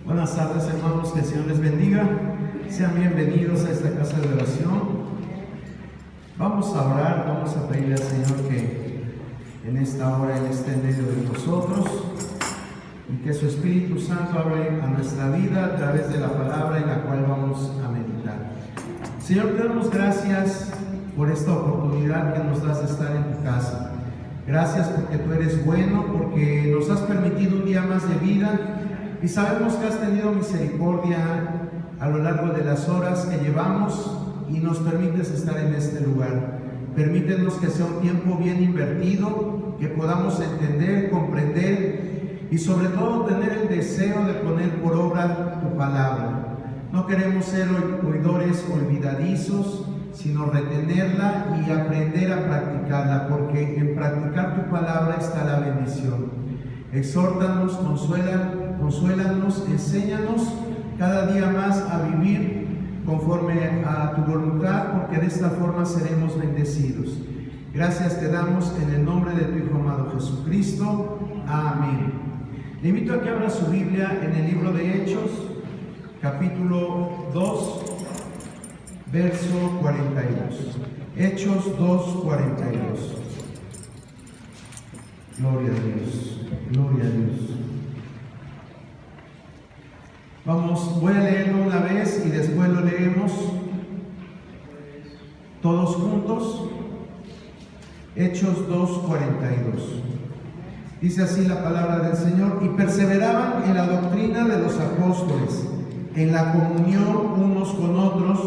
Buenas tardes, hermanos, que el Señor les bendiga. Sean bienvenidos a esta casa de oración. Vamos a orar, vamos a pedirle al Señor que en esta hora Él esté en medio de nosotros y que su Espíritu Santo hable a nuestra vida a través de la palabra en la cual vamos a meditar. Señor, te damos gracias por esta oportunidad que nos das de estar en tu casa. Gracias porque tú eres bueno, porque nos has permitido un día más de vida y sabemos que has tenido misericordia a lo largo de las horas que llevamos y nos permites estar en este lugar. Permítenos que sea un tiempo bien invertido, que podamos entender, comprender y sobre todo tener el deseo de poner por obra tu palabra. No queremos ser oidores olvidadizos, sino retenerla y aprender a practicarla, porque en practicar tu palabra está la bendición. Exhórtanos, consuélanos, enséñanos cada día más a vivir conforme a tu voluntad, porque de esta forma seremos bendecidos. Gracias te damos en el nombre de tu Hijo amado Jesucristo. Amén. Le invito a que abra su Biblia en el libro de Hechos, capítulo 2, verso 42. Hechos 2, 42. Gloria a Dios, gloria a Dios. Vamos, voy a leerlo una vez y después lo leemos todos juntos. Hechos 2, 42. Dice así la palabra del Señor: y perseveraban en la doctrina de los apóstoles, en la comunión unos con otros,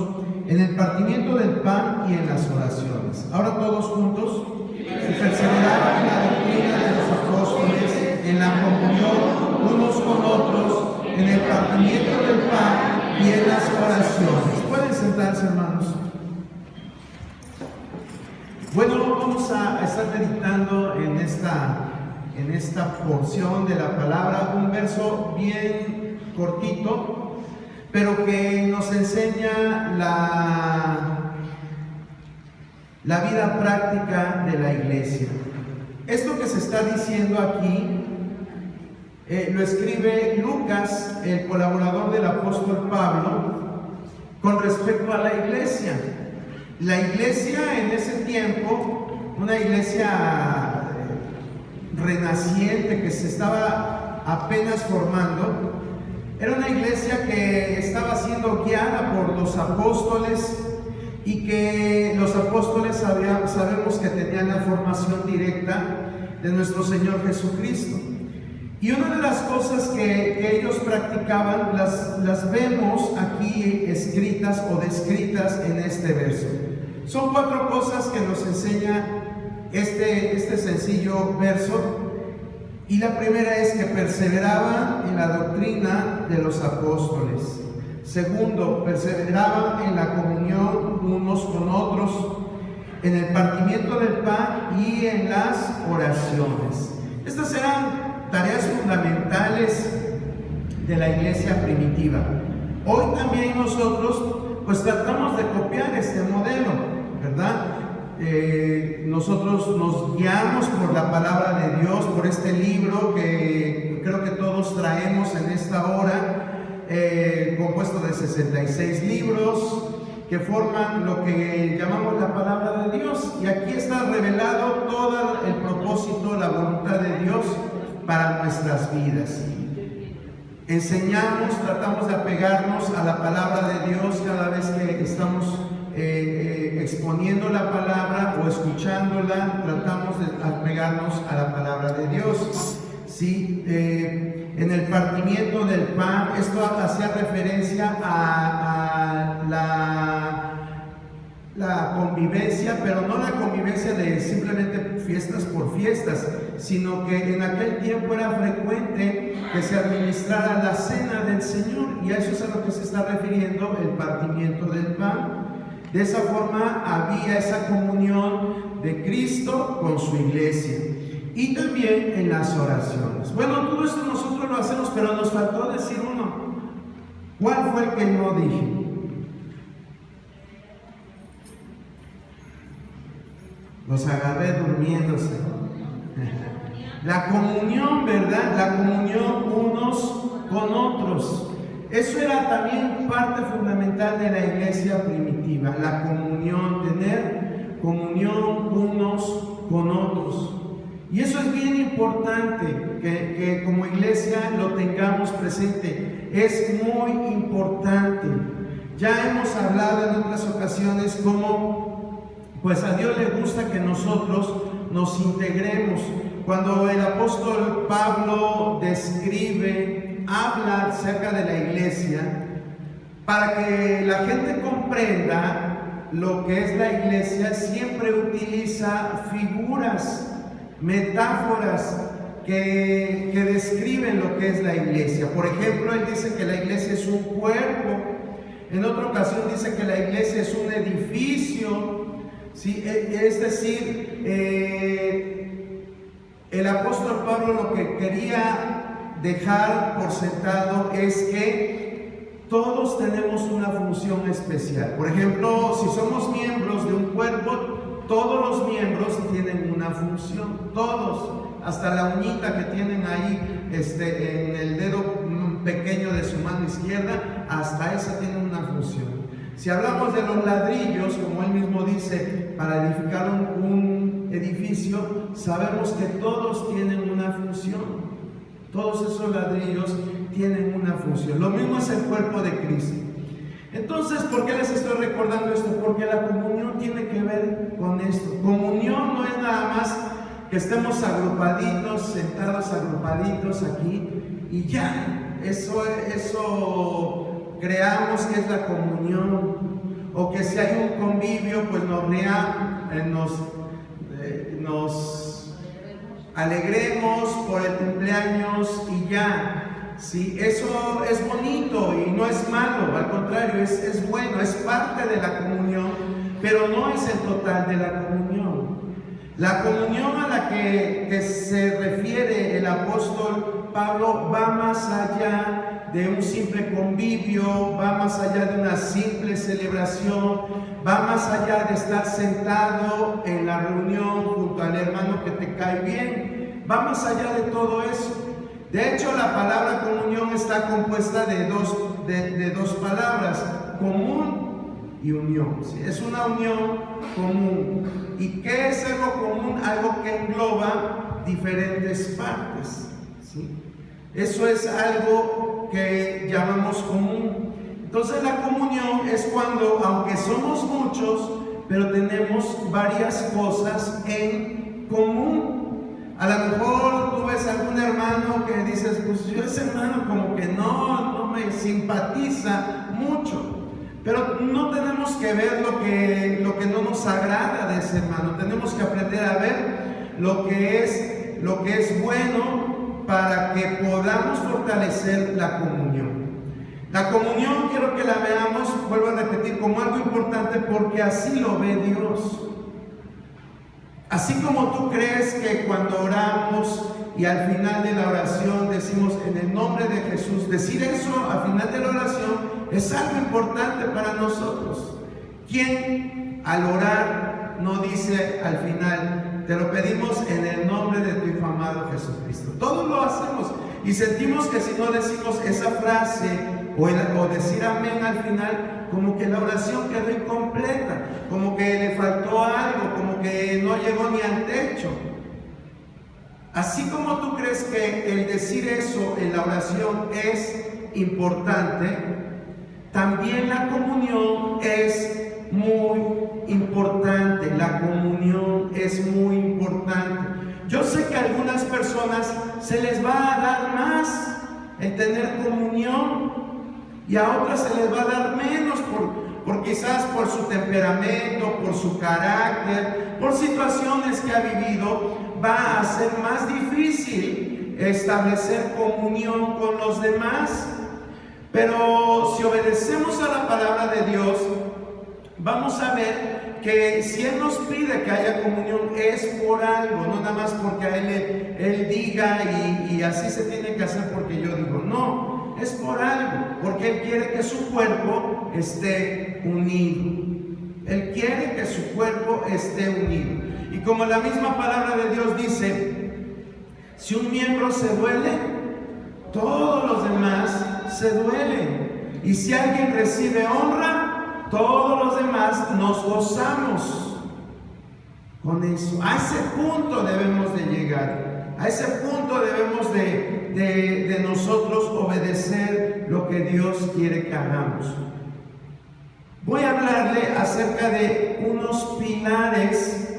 en el partimiento del pan y en las oraciones. Ahora todos juntos. Y perseveraban en la doctrina de los apóstoles, en la comunión unos con otros, en el partimiento del pan y en las oraciones. ¿Pueden sentarse, hermanos? Bueno, vamos a estar meditando en esta porción de la palabra, un verso bien cortito, pero que nos enseña la vida práctica de la iglesia. Esto que se está diciendo aquí lo escribe Lucas, el colaborador del apóstol Pablo, con respecto a la iglesia. La iglesia en ese tiempo, una iglesia renaciente que se estaba apenas formando, era una iglesia que estaba siendo guiada por los apóstoles y que los apóstoles sabemos que tenían la formación directa de nuestro Señor Jesucristo. Y una de las cosas que ellos practicaban las vemos aquí escritas o descritas en este verso. Son 4 cosas que nos enseña este sencillo verso. Y la primera es que perseveraban en la doctrina de los apóstoles. Segundo, perseveraban en la comunión unos con otros, en el partimiento del pan y en las oraciones. Estas eran tareas fundamentales de la iglesia primitiva. Hoy también nosotros pues tratamos de copiar este modelo, ¿verdad? Nosotros nos guiamos por la palabra de Dios, por este libro que creo que todos traemos en esta hora, compuesto de 66 libros que forman lo que llamamos la palabra de Dios. Y aquí está revelado todo el propósito, la voluntad de Dios para nuestras vidas. Enseñamos, tratamos de apegarnos a la palabra de Dios cada vez que estamos exponiendo la palabra o escuchándola. Tratamos de apegarnos a la palabra de Dios. ¿Sí? En el partimiento del pan, esto hacía referencia a la convivencia, pero no la convivencia de simplemente fiestas por fiestas, sino que en aquel tiempo era frecuente que se administrara la cena del Señor, y a eso es a lo que se está refiriendo el partimiento del pan. De esa forma había esa comunión de Cristo con su iglesia. Y también en las oraciones. Bueno, todo esto nosotros lo hacemos, pero nos faltó decir uno. ¿Cuál fue el que no dije? Los agarré durmiéndose. La comunión, ¿verdad? La comunión unos con otros. Eso era también parte fundamental de la iglesia primitiva, la comunión, tener comunión unos con otros. Y eso es bien importante que como iglesia lo tengamos presente. Es muy importante. Ya hemos hablado en otras ocasiones cómo pues a Dios le gusta que nosotros nos integremos. Cuando el apóstol Pablo habla acerca de la iglesia, para que la gente comprenda lo que es la iglesia, siempre utiliza figuras, metáforas que describen lo que es la iglesia. Por ejemplo, él dice que la iglesia es un cuerpo. En otra ocasión dice que la iglesia es un edificio, ¿sí? Es decir, el apóstol Pablo lo que quería dejar por sentado es que todos tenemos una función especial. Por ejemplo, si somos miembros de un cuerpo, todos los miembros tienen una función, todos, hasta la uñita que tienen ahí en el dedo pequeño de su mano izquierda, hasta esa tiene una función. Si hablamos de los ladrillos, como él mismo dice, para edificar un edificio, sabemos que todos tienen una función. Todos esos ladrillos tienen una función. Lo mismo es el cuerpo de Cristo. Entonces, ¿por qué les estoy recordando esto? Porque la comunión tiene que ver con esto. Comunión no es nada más que estemos agrupaditos, sentados agrupaditos aquí y ya. Eso creamos que es la comunión. O que si hay un convivio, pues nos alegremos por el cumpleaños y ya. Sí, eso es bonito y no es malo, al contrario, es bueno, es parte de la comunión, pero no es el total de la comunión. La comunión a la que se refiere el apóstol Pablo va más allá de un simple convivio, va más allá de una simple celebración, va más allá de estar sentado en la reunión junto al hermano que te cae bien, va más allá de todo eso. De hecho, la palabra comunión está compuesta de dos palabras, común y unión. ¿Sí? Es una unión común. ¿Y qué es algo común? Algo que engloba diferentes partes. ¿Sí? Eso es algo que llamamos común. Entonces la comunión es cuando, aunque somos muchos, pero tenemos varias cosas en común. A lo mejor tú ves a algún hermano que dices, pues yo ese hermano como que no me simpatiza mucho. Pero no tenemos que ver lo que no nos agrada de ese hermano. Tenemos que aprender a ver lo que es bueno para que podamos fortalecer la comunión. La comunión quiero que la veamos, vuelvo a repetir, como algo importante porque así lo ve Dios. Así como tú crees que cuando oramos y al final de la oración decimos en el nombre de Jesús, decir eso al final de la oración es algo importante para nosotros. ¿Quién al orar no dice al final, te lo pedimos en el nombre de tu hijo amado Jesucristo? Todos lo hacemos y sentimos que si no decimos esa frase o decir amén al final, como que la oración quedó incompleta, como que le faltó algo, como que no llegó ni al techo. Así como tú crees que el decir eso en la oración es importante, también la comunión es muy importante. La comunión es muy importante. Yo sé que a algunas personas se les va a dar más el tener comunión y a otras se les va a dar menos por quizás por su temperamento, por su carácter, por situaciones que ha vivido. Va a ser más difícil establecer comunión con los demás. Pero si obedecemos a la palabra de Dios, vamos a ver que si Él nos pide que haya comunión es por algo, no nada más porque a Él diga y así se tiene que hacer porque yo digo. No, es por algo, porque Él quiere que su cuerpo esté unido. Él quiere que su cuerpo esté unido. Y como la misma palabra de Dios dice, si un miembro se duele, todos los demás se duelen. Y si alguien recibe honra, todos los demás nos gozamos con eso. A ese punto debemos de llegar. A ese punto debemos de nosotros obedecer lo que Dios quiere que hagamos. Voy a hablarle acerca de unos pilares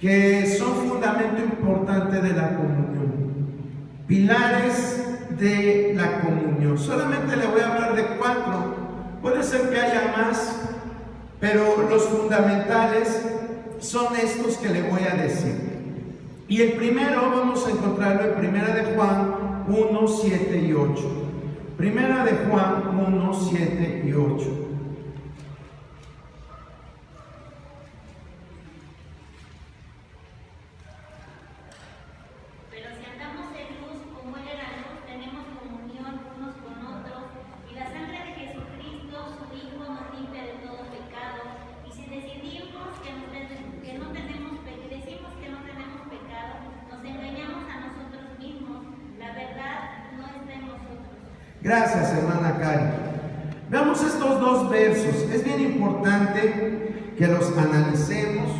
que son fundamento importante de la comunión. Pilares de la comunión. Solamente le voy a hablar de 4. Puede ser que haya más, pero los fundamentales son estos que le voy a decir. Y el primero vamos a encontrarlo en Primera de Juan 1, 7 y 8. Primera de Juan 1, 7 y 8. Gracias, hermana Cari. Veamos estos 2 versos. Es bien importante que los analicemos.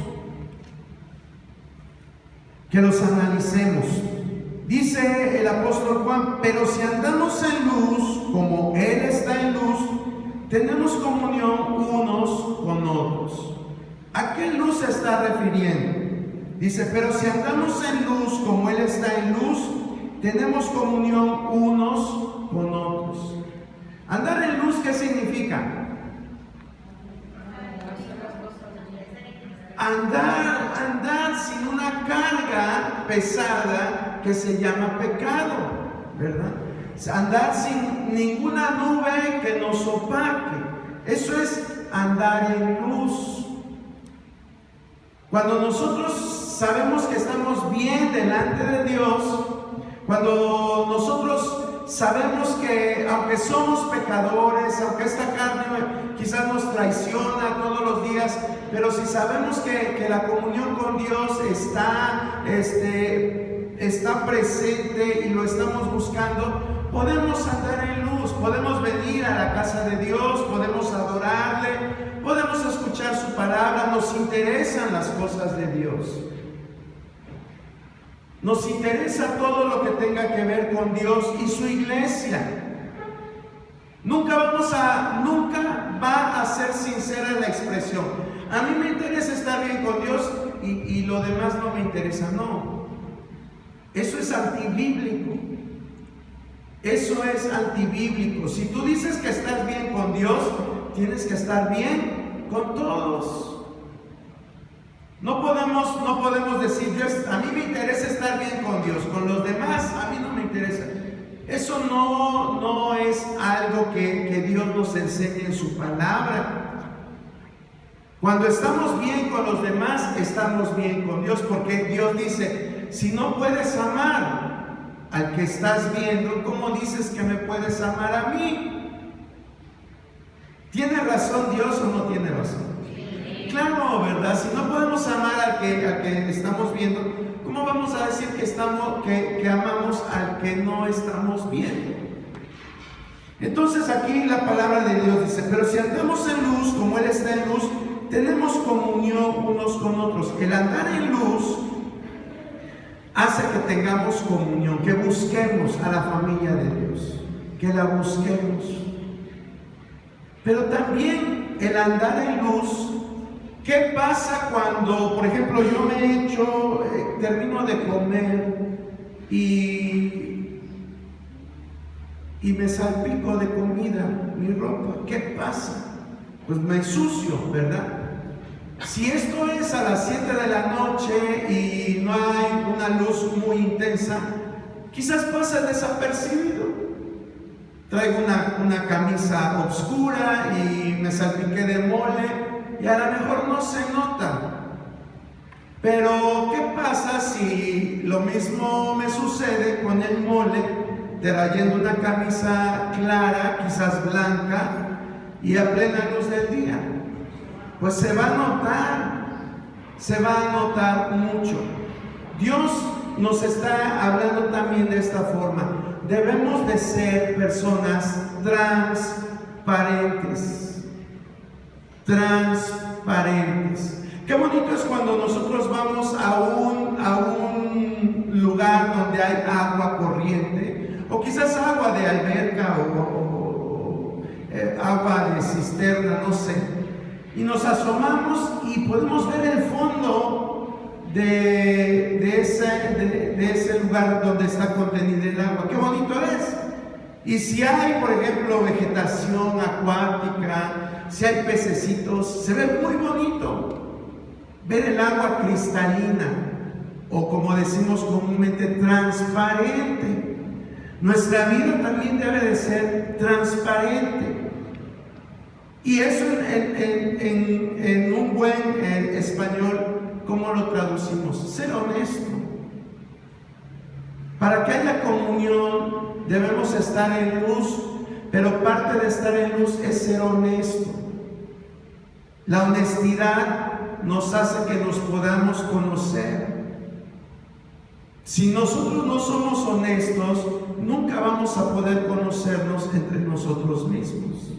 Dice el apóstol Juan: pero si andamos en luz, como Él está en luz, tenemos comunión unos con otros. ¿A qué luz se está refiriendo? Dice: pero si andamos en luz, como Él está en luz, tenemos comunión unos con otros. Andar en luz, ¿qué significa? Andar sin una carga pesada que se llama pecado, ¿verdad? Andar sin ninguna nube que nos opaque. Eso es andar en luz. Cuando nosotros sabemos que estamos bien delante de Dios, cuando nosotros sabemos que aunque somos pecadores, aunque esta carne quizás nos traiciona todos los días, pero si sabemos que la comunión con Dios está presente y lo estamos buscando, podemos andar en luz, podemos venir a la casa de Dios, podemos adorarle, podemos escuchar su palabra, nos interesan las cosas de Dios. Nos interesa todo lo que tenga que ver con Dios y su iglesia. Nunca va a ser sincera la expresión: a mí me interesa estar bien con Dios y lo demás no me interesa. No, eso es antibíblico. Eso es antibíblico. Si tú dices que estás bien con Dios, tienes que estar bien con todos. No podemos decir: a mí me interesa estar bien con Dios, con los demás a mí no me interesa. Eso no es algo que Dios nos enseñe en su palabra. Cuando estamos bien con los demás, estamos bien con Dios, porque Dios dice: si no puedes amar al que estás viendo, ¿cómo dices que me puedes amar a mí? ¿Tiene razón Dios o no tiene razón? Claro, ¿verdad? Si no podemos amar al que estamos viendo, ¿cómo vamos a decir que amamos al que no estamos viendo? Entonces aquí la palabra de Dios dice: pero si andamos en luz, como Él está en luz, tenemos comunión unos con otros. El andar en luz hace que tengamos comunión, que busquemos a la familia de Dios, que la busquemos. Pero también el andar en luz, ¿qué pasa cuando, por ejemplo, yo termino de comer y me salpico de comida mi ropa? ¿Qué pasa? Pues me ensucio, ¿verdad? Si esto es a las 7 de la noche y no hay una luz muy intensa, quizás pasa desapercibido. Traigo una camisa oscura y me salpiqué de mole, y a lo mejor no se nota. Pero ¿qué pasa si lo mismo me sucede con el mole, trayendo una camisa clara, quizás blanca, y a plena luz del día? Pues se va a notar mucho. Dios nos está hablando también de esta forma. debemos de ser personas transparentes. Transparentes. Qué bonito es cuando nosotros vamos a un lugar donde hay agua corriente, o quizás agua de alberca o agua de cisterna, no sé, y nos asomamos y podemos ver el fondo de ese lugar donde está contenida el agua. Qué bonito es. Y si hay, por ejemplo, vegetación acuática, si hay pececitos, se ve muy bonito ver el agua cristalina, o como decimos comúnmente, transparente. Nuestra vida también debe de ser transparente. Y eso en un buen español, ¿cómo lo traducimos? Ser honesto. Para que haya comunión debemos estar en luz, pero parte de estar en luz es ser honesto. La honestidad nos hace que nos podamos conocer. Si nosotros no somos honestos, nunca vamos a poder conocernos entre nosotros mismos.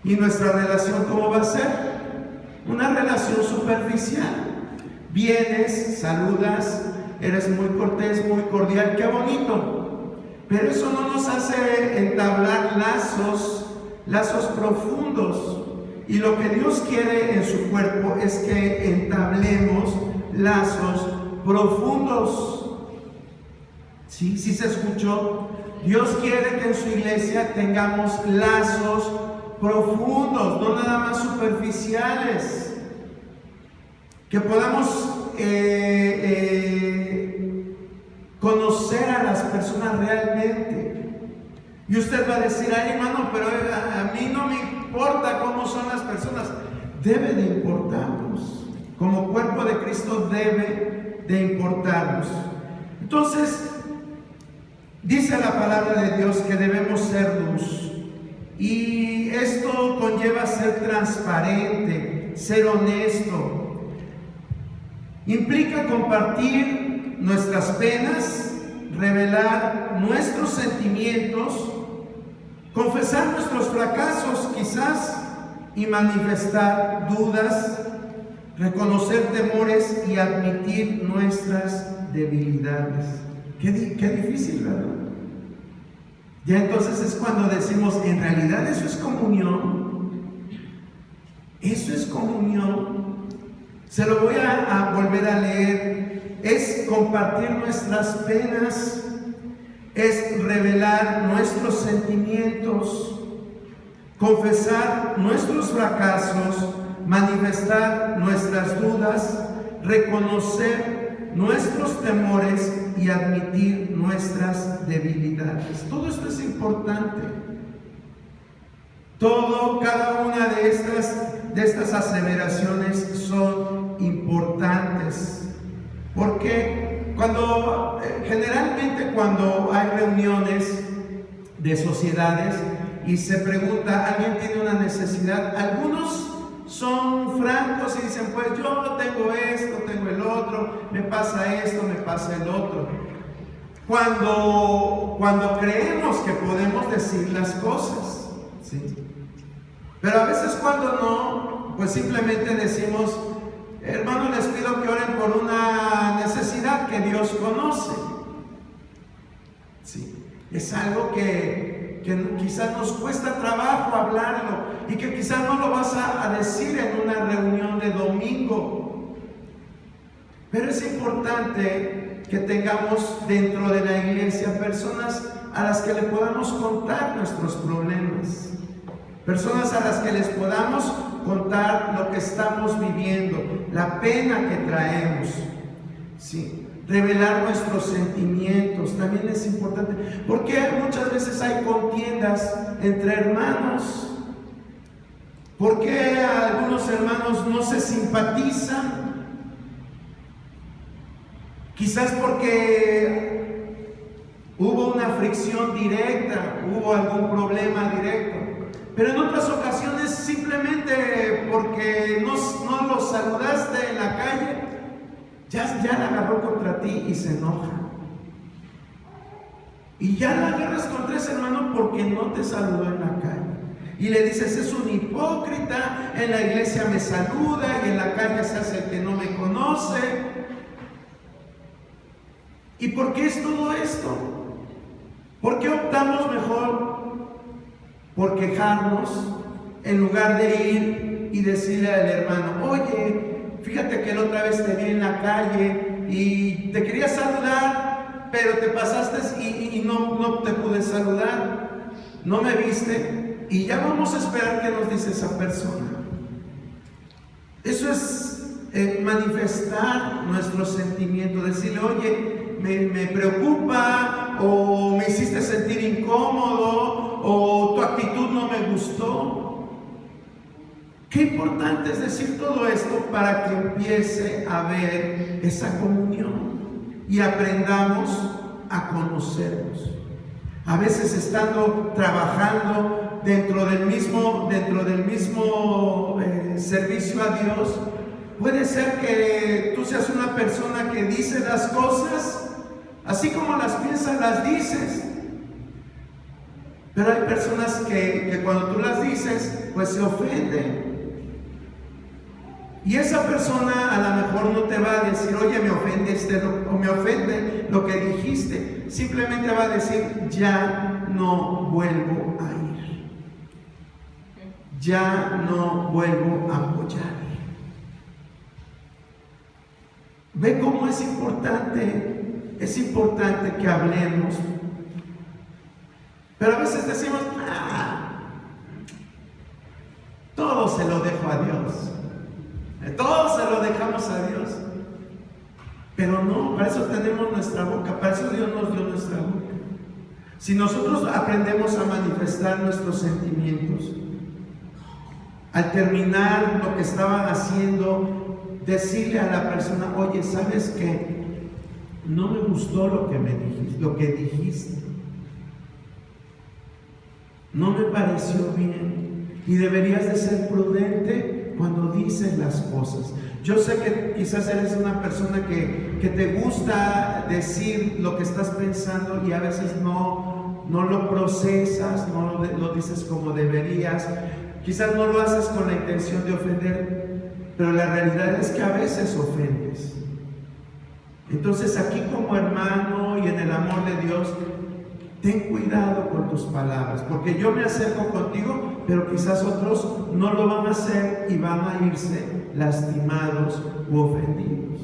¿Y nuestra relación cómo va a ser? Una relación superficial. Vienes, saludas, eres muy cortés, muy cordial, qué bonito. Pero eso no nos hace entablar lazos profundos. Y lo que Dios quiere en su cuerpo es que entablemos lazos profundos. ¿Sí? ¿Sí se escuchó? Dios quiere que en su iglesia tengamos lazos profundos, no nada más superficiales. Que podamos conocer a las personas realmente. Y usted va a decir, ay hermano, pero a mí no me importa cómo son las personas. Debe de importarnos. Como cuerpo de Cristo debe de importarnos. Entonces, dice la palabra de Dios que debemos ser luz. Y esto conlleva ser transparente, ser honesto. Implica compartir nuestras penas, revelar nuestros sentimientos, confesar nuestros fracasos quizás y manifestar dudas, reconocer temores y admitir nuestras debilidades. Qué difícil, ¿verdad? Ya entonces es cuando decimos, en realidad eso es comunión. Eso es comunión. Se lo voy a volver a leer. Es compartir nuestras penas, es revelar nuestros sentimientos, confesar nuestros fracasos, manifestar nuestras dudas, reconocer nuestros temores y admitir nuestras debilidades. Todo esto es importante. Cada una de estas aseveraciones son importantes. Porque generalmente cuando hay reuniones de sociedades y se pregunta, ¿alguien tiene una necesidad? Algunos son francos y dicen, pues yo tengo esto, tengo el otro, me pasa esto, me pasa el otro. Cuando creemos que podemos decir las cosas, ¿sí? Pero a veces cuando no, pues simplemente decimos, hermano, les pido que oren por una necesidad que Dios conoce. Sí, es algo que quizás nos cuesta trabajo hablarlo y que quizás no lo vas a decir en una reunión de domingo. Pero es importante que tengamos dentro de la iglesia personas a las que le podamos contar nuestros problemas. Personas a las que les podamos contar lo que estamos viviendo, la pena que traemos. Sí, revelar nuestros sentimientos también es importante, porque muchas veces hay contiendas entre hermanos. Porque algunos hermanos no se simpatizan, quizás porque hubo una fricción directa, hubo algún problema directo. Pero en otras ocasiones simplemente porque no lo saludaste en la calle, ya la agarró contra ti y se enoja. Y ya la agarras contra ese hermano porque no te saludó en la calle. Y le dices, es un hipócrita, en la iglesia me saluda y en la calle se hace el que no me conoce. ¿Y por qué es todo esto? ¿Por qué optamos mejor por quejarnos en lugar de ir y decirle al hermano, oye, fíjate que la otra vez te vi en la calle y te quería saludar, pero te pasaste y no te pude saludar, no me viste? Y ya vamos a esperar qué nos dice esa persona. Eso es manifestar nuestro sentimiento, decirle, oye, me preocupa, o me hiciste sentir incómodo, o tu actitud no me gustó. Qué importante es decir todo esto para que empiece a haber esa comunión y aprendamos a conocernos. A veces estando trabajando dentro del mismo servicio a Dios, puede ser que tú seas una persona que dice las cosas así como las piensas, las dices. Pero hay personas que cuando tú las dices, pues se ofenden. Y esa persona a lo mejor no te va a decir, oye, me ofende o me ofende lo que dijiste. Simplemente va a decir, ya no vuelvo a ir. Ya no vuelvo a apoyar. Ve cómo es importante que hablemos. Pero a veces decimos, todo se lo dejo a Dios. Todo se lo dejamos a Dios. Pero no, para eso tenemos nuestra boca, para eso Dios nos dio nuestra boca. Si nosotros aprendemos a manifestar nuestros sentimientos, al terminar lo que estaban haciendo, decirle a la persona, oye, ¿sabes qué? No me gustó lo que dijiste. No me pareció bien. Y deberías de ser prudente cuando dices las cosas. Yo sé que quizás eres una persona que te gusta decir lo que estás pensando y a veces no lo procesas, no lo dices como deberías. Quizás no lo haces con la intención de ofender, pero la realidad es que a veces ofendes. Entonces aquí como hermano y en el amor de Dios, ten cuidado con tus palabras, porque yo me acerco contigo, pero quizás otros no lo van a hacer y van a irse lastimados u ofendidos.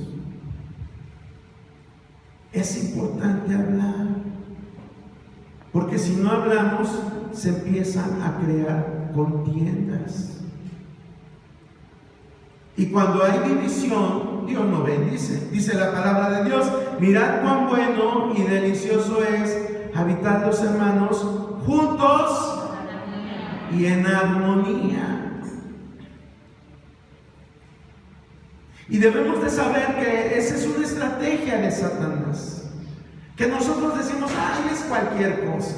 Es importante hablar, porque si no hablamos, se empiezan a crear contiendas. Y cuando hay división, Dios no bendice. Dice la palabra de Dios, mirad cuán bueno y delicioso es habitar los hermanos juntos y en armonía. Y debemos de saber que esa es una estrategia de Satanás. Que nosotros decimos, ay, es cualquier cosa.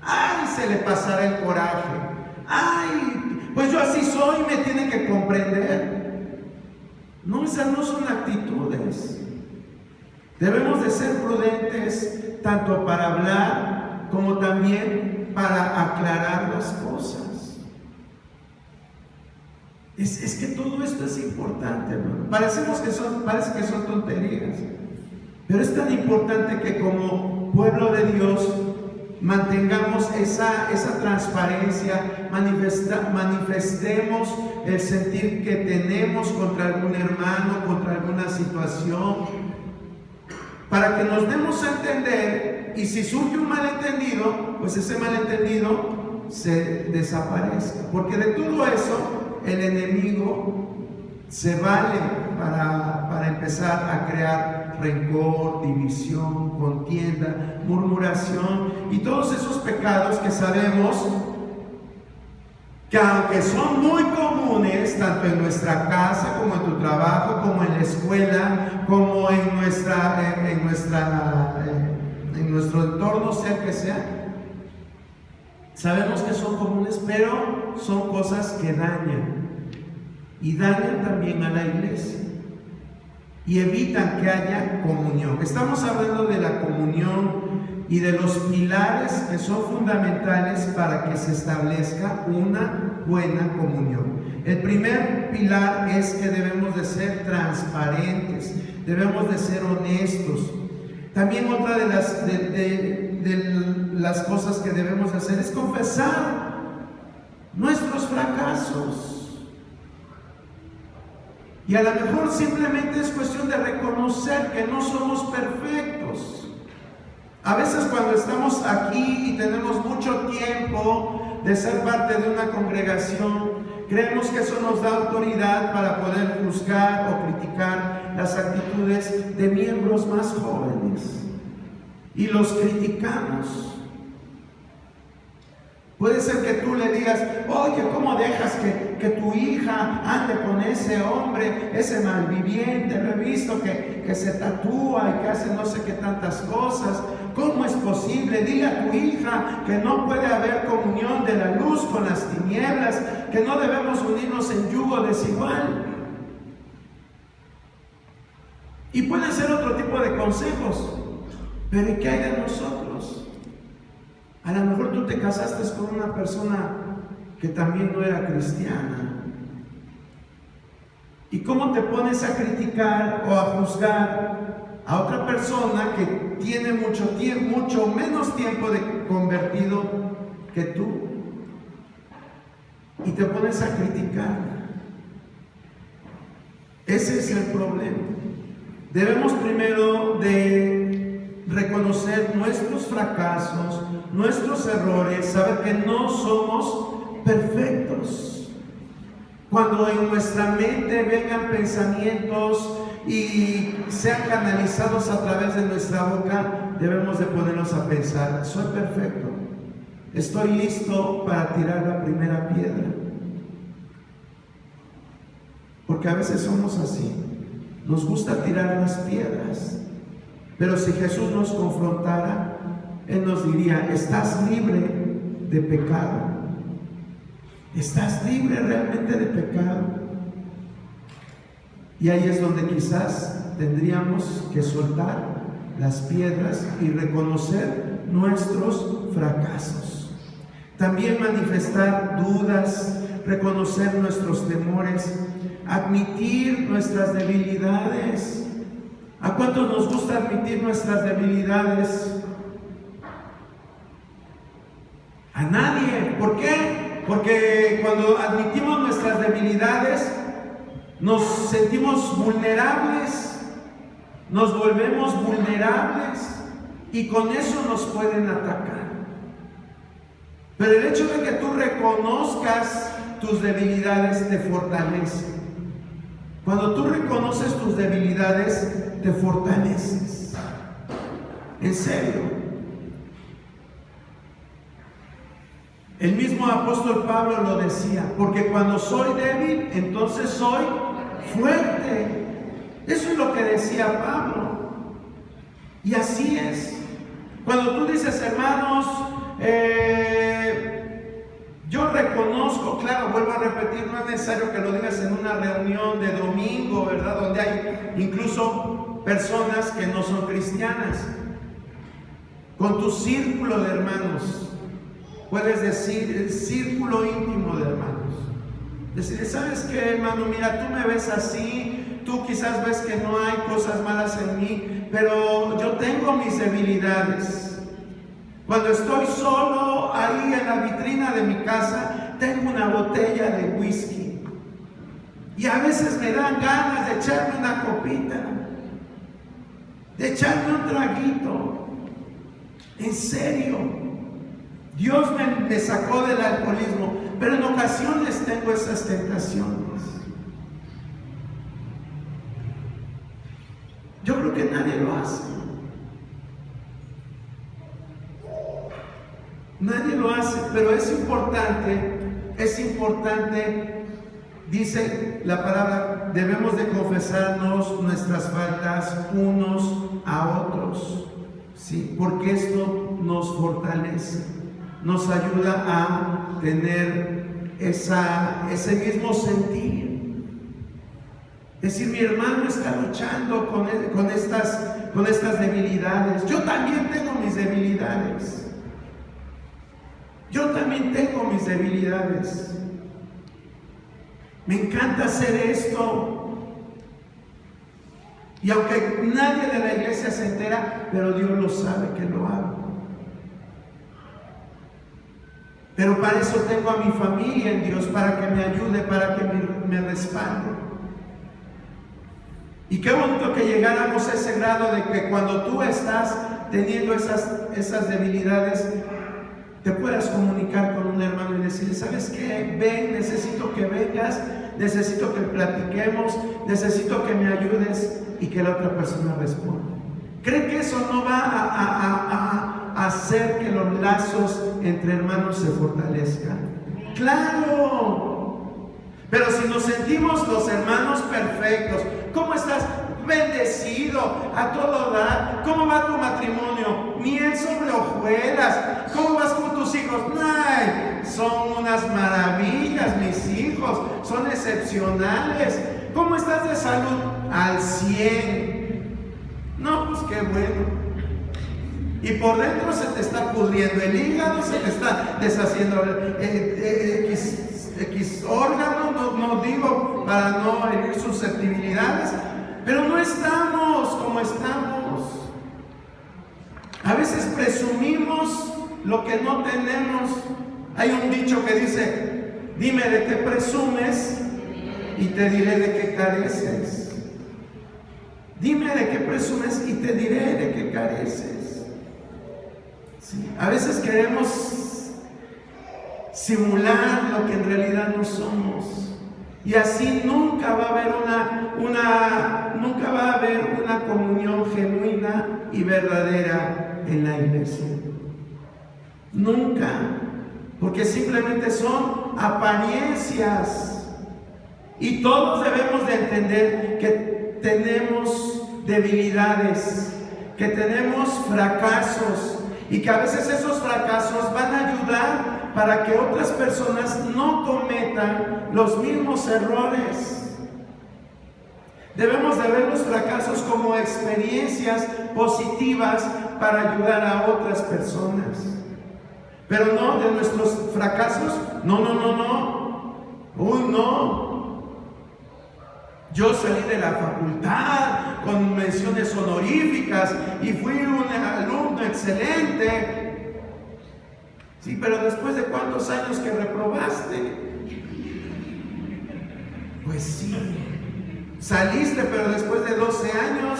Ay, se le pasará el coraje. Ay, pues yo así soy, me tiene que comprender. No, esas no son actitudes. Debemos de ser prudentes tanto para hablar como también para aclarar las cosas. Es que todo esto es importante, hermano. Parece que son tonterías, pero es tan importante que como pueblo de Dios mantengamos esa transparencia, manifestemos el sentir que tenemos contra algún hermano, contra alguna situación, para que nos demos a entender, y si surge un malentendido, pues ese malentendido se desaparezca, porque de todo eso el enemigo se vale para empezar a crear rencor, división, contienda, murmuración y todos esos pecados que sabemos que aunque son muy comunes, tanto en nuestra casa, como en tu trabajo, como en la escuela, como en nuestro entorno, sea que sea, sabemos que son comunes, pero son cosas que dañan, y dañan también a la iglesia, y evitan que haya comunión. Estamos hablando de la comunión, y de los pilares que son fundamentales para que se establezca una buena comunión. El primer pilar es que debemos de ser transparentes, debemos de ser honestos. También otra de las cosas que debemos hacer es confesar nuestros fracasos. Y a lo mejor simplemente es cuestión de reconocer que no somos perfectos. A veces cuando estamos aquí y tenemos mucho tiempo de ser parte de una congregación, creemos que eso nos da autoridad para poder juzgar o criticar las actitudes de miembros más jóvenes. Y los criticamos. Puede ser que tú le digas, oye, ¿cómo dejas que tu hija ande con ese hombre, ese malviviente? Lo he visto que se tatúa y que hace no sé qué tantas cosas. ¿Cómo es posible? Dile a tu hija que no puede haber comunión de la luz con las tinieblas, que no debemos unirnos en yugo desigual. Y pueden ser otro tipo de consejos, pero ¿y qué hay de nosotros? A lo mejor tú te casaste con una persona que también no era cristiana. ¿Y cómo te pones a criticar o a juzgar a otra persona que tiene mucho menos tiempo de convertido que tú? Y te pones a criticar. Ese es el problema. Debemos primero de reconocer nuestros fracasos, nuestros errores, saber que no somos perfectos. Cuando en nuestra mente vengan pensamientos y sean canalizados a través de nuestra boca, debemos de ponernos a pensar, soy perfecto, estoy listo para tirar la primera piedra. Porque a veces somos así, nos gusta tirar las piedras, pero si Jesús nos confrontara, Él nos diría, estás libre de pecado. ¿Estás libre realmente de pecado? Y ahí es donde quizás tendríamos que soltar las piedras y reconocer nuestros fracasos. También manifestar dudas, reconocer nuestros temores, admitir nuestras debilidades. ¿A cuántos nos gusta admitir nuestras debilidades? A nadie. ¿Por qué? Porque cuando admitimos nuestras debilidades, nos sentimos vulnerables, nos volvemos vulnerables y con eso nos pueden atacar. Pero el hecho de que tú reconozcas tus debilidades te fortalece. Cuando tú reconoces tus debilidades, te fortaleces. En serio. El mismo apóstol Pablo lo decía, porque cuando soy débil, entonces soy fuerte. Eso es lo que decía Pablo. Y así es. Cuando tú dices, hermanos, yo reconozco, claro, vuelvo a repetir, no es necesario que lo digas en una reunión de domingo, ¿verdad? Donde hay incluso personas que no son cristianas. Con tu círculo de hermanos. Puedes decir el círculo íntimo de hermanos. Decir, ¿sabes qué, hermano? Mira, tú me ves así, tú quizás ves que no hay cosas malas en mí, pero yo tengo mis debilidades. Cuando estoy solo ahí en la vitrina de mi casa, tengo una botella de whisky. Y a veces me dan ganas de echarme una copita, de echarme un traguito. En serio. Dios me sacó del alcoholismo, pero en ocasiones tengo esas tentaciones. Yo creo que nadie lo hace. Nadie lo hace, pero es importante, dice la palabra, debemos de confesarnos nuestras faltas unos a otros, ¿sí? Porque esto nos fortalece. Nos ayuda a tener ese mismo sentir. Es decir, mi hermano está luchando con estas estas debilidades. Yo también tengo mis debilidades. Yo también tengo mis debilidades. Me encanta hacer esto. Y aunque nadie de la iglesia se entera, pero Dios lo sabe que lo hago. Pero para eso tengo a mi familia en Dios, para que me ayude, para que me respalde. Y qué bonito que llegáramos a ese grado de que cuando tú estás teniendo esas debilidades, te puedas comunicar con un hermano y decirle: ¿sabes qué? Ven, necesito que vengas, necesito que platiquemos, necesito que me ayudes, y que la otra persona responda. ¿Cree que eso no va a hacer que los lazos entre hermanos se fortalezcan? ¡Claro! Pero si nos sentimos los hermanos perfectos, ¿cómo estás? Bendecido, a todo dar. ¿Cómo va tu matrimonio? Miel sobre hojuelas. ¿Cómo vas con tus hijos? ¡Ay! Son unas maravillas, mis hijos. Son excepcionales. ¿Cómo estás de salud? Al 100. No, pues qué bueno. Y por dentro se te está pudriendo el hígado, se te está deshaciendo X órgano, no digo para no herir susceptibilidades, pero no estamos como estamos. A veces presumimos lo que no tenemos. Hay un dicho que dice: dime de qué presumes y te diré de qué careces. Dime de qué presumes y te diré de qué careces. Sí. A veces queremos simular lo que en realidad no somos. Y así nunca va a haber una comunión genuina y verdadera en la iglesia. Nunca. Porque simplemente son apariencias. Y todos debemos de entender que tenemos debilidades, que tenemos fracasos, y que a veces esos fracasos van a ayudar para que otras personas no cometan los mismos errores. Debemos de ver los fracasos como experiencias positivas para ayudar a otras personas. Pero no de nuestros fracasos. No. Uy, no. Yo salí de la facultad con menciones honoríficas y fui un alumno excelente. Sí, pero después de cuántos años que reprobaste. Pues sí, saliste, pero después de 12 años,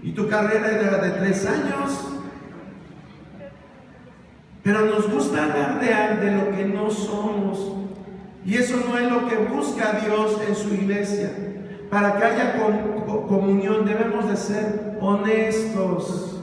y tu carrera era de 3 años. Pero nos gusta alardear de lo que no somos. Y eso no es lo que busca Dios en su iglesia. Para que haya comunión debemos de ser honestos.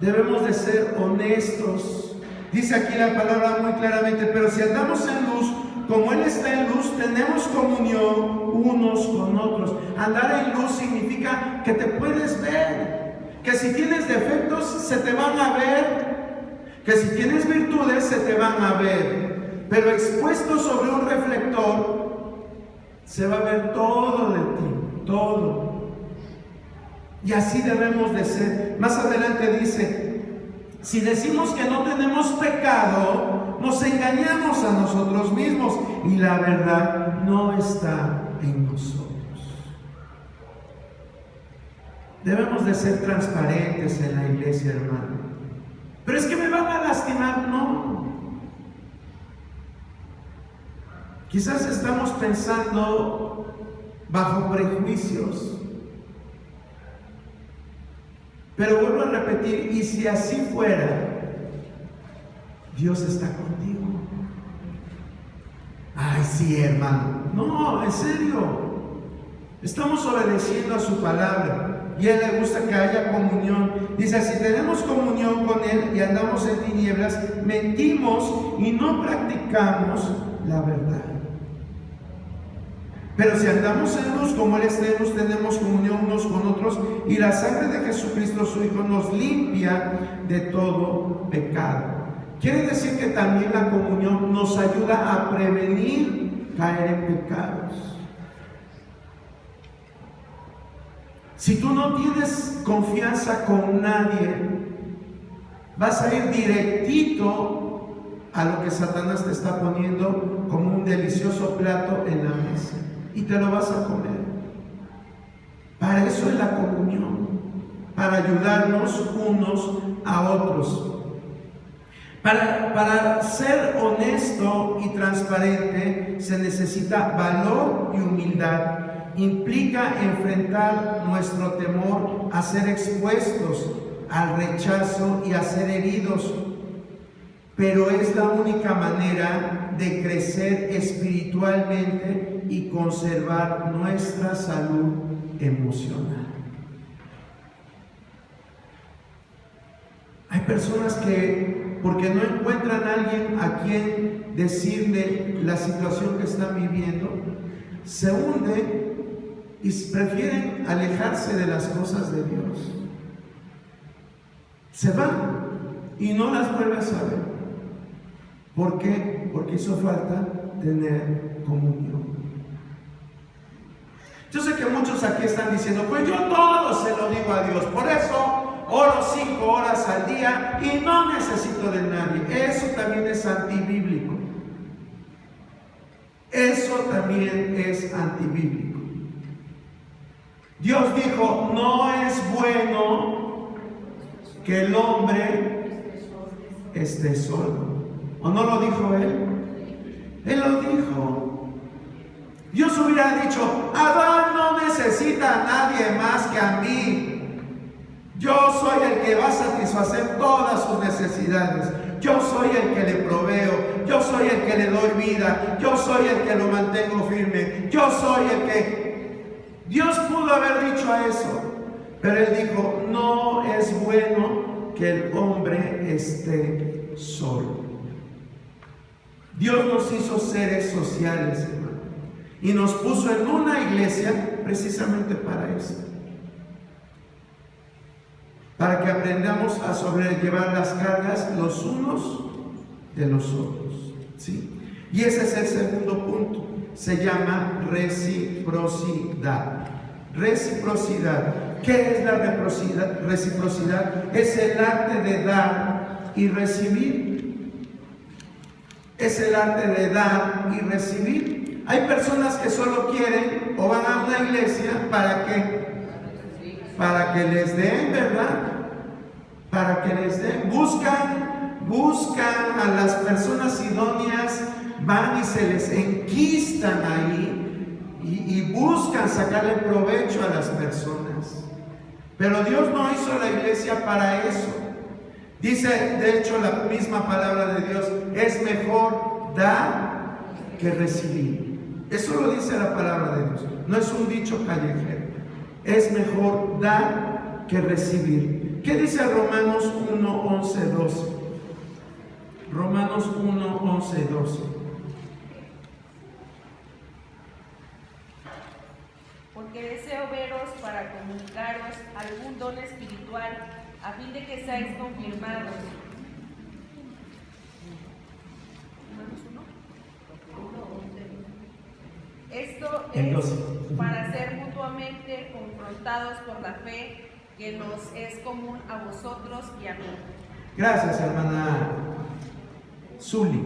Debemos de ser honestos. Dice aquí la palabra muy claramente: pero si andamos en luz, como Él está en luz, tenemos comunión unos con otros. Andar en luz significa que te puedes ver. Que si tienes defectos, se te van a ver. Que si tienes virtudes, se te van a ver. Pero expuesto sobre un reflector, se va a ver todo de ti, todo. Y así debemos de ser. Más adelante dice: si decimos que no tenemos pecado, nos engañamos a nosotros mismos y la verdad no está en nosotros. Debemos de ser transparentes en la iglesia, hermano. Pero es que me van a lastimar. No. Quizás estamos pensando bajo prejuicios. Pero vuelvo a repetir: y si así fuera, Dios está contigo. Ay, sí, hermano. No, en serio. Estamos obedeciendo a su palabra. Y a Él le gusta que haya comunión. Dice: si tenemos comunión con Él y andamos en tinieblas, mentimos y no practicamos la verdad. Pero si andamos en luz como Él está en luz, tenemos comunión unos con otros, y la sangre de Jesucristo su Hijo nos limpia de todo pecado. Quiere decir que también la comunión nos ayuda a prevenir caer en pecados. Si tú no tienes confianza con nadie, vas a ir directito a lo que Satanás te está poniendo como un delicioso plato en la mesa y te lo vas a comer. Para eso es la comunión, para ayudarnos unos a otros. Para ser honesto y transparente se necesita valor y humildad. Implica enfrentar nuestro temor a ser expuestos al rechazo y a ser heridos, pero es la única manera de crecer espiritualmente y conservar nuestra salud emocional. Hay personas que, porque no encuentran a alguien a quien decirle la situación que están viviendo, se hunden y prefieren alejarse de las cosas de Dios. Se van y no las vuelves a ver. ¿Por qué? Porque hizo falta tener comunión. Yo sé que muchos aquí están diciendo, pues yo todo se lo digo a Dios, por eso oro 5 horas al día y no necesito de nadie. Eso también es antibíblico. Eso también es antibíblico. Dios dijo, no es bueno que el hombre esté solo. ¿O no lo dijo Él? Él lo dijo. Dios hubiera dicho, Adán no necesita a nadie más que a mí. Yo soy el que va a satisfacer todas sus necesidades. Yo soy el que le proveo. Yo soy el que le doy vida. Yo soy el que lo mantengo firme. Yo soy el que... Dios pudo haber dicho a eso, pero Él dijo, no es bueno que el hombre esté solo. Dios nos hizo seres sociales, hermano, y nos puso en una iglesia precisamente para eso. Para que aprendamos a sobrellevar las cargas los unos de los otros, ¿sí? Y ese es el segundo punto. Se llama reciprocidad. Reciprocidad. ¿Qué es la reciprocidad? Es el arte de dar y recibir. Es el arte de dar y recibir. Hay personas que solo quieren o van a una iglesia ¿para qué? Para que les den, ¿verdad? Para que les den. Buscan a las personas idóneas, van y se les enquistan ahí y buscan sacarle provecho a las personas. Pero Dios no hizo la iglesia para eso. Dice, de hecho, la misma palabra de Dios, es mejor dar que recibir. Eso lo dice la palabra de Dios. No es un dicho callejero. Es mejor dar que recibir. ¿Qué dice Romanos 1, 11, 12? Romanos 1, 11, 12. Porque deseo veros para comunicaros algún don espiritual, a fin de que seáis confirmados. Esto es para ser mutuamente confrontados por la fe que nos es común a vosotros y a mí. Gracias, hermana Zuli.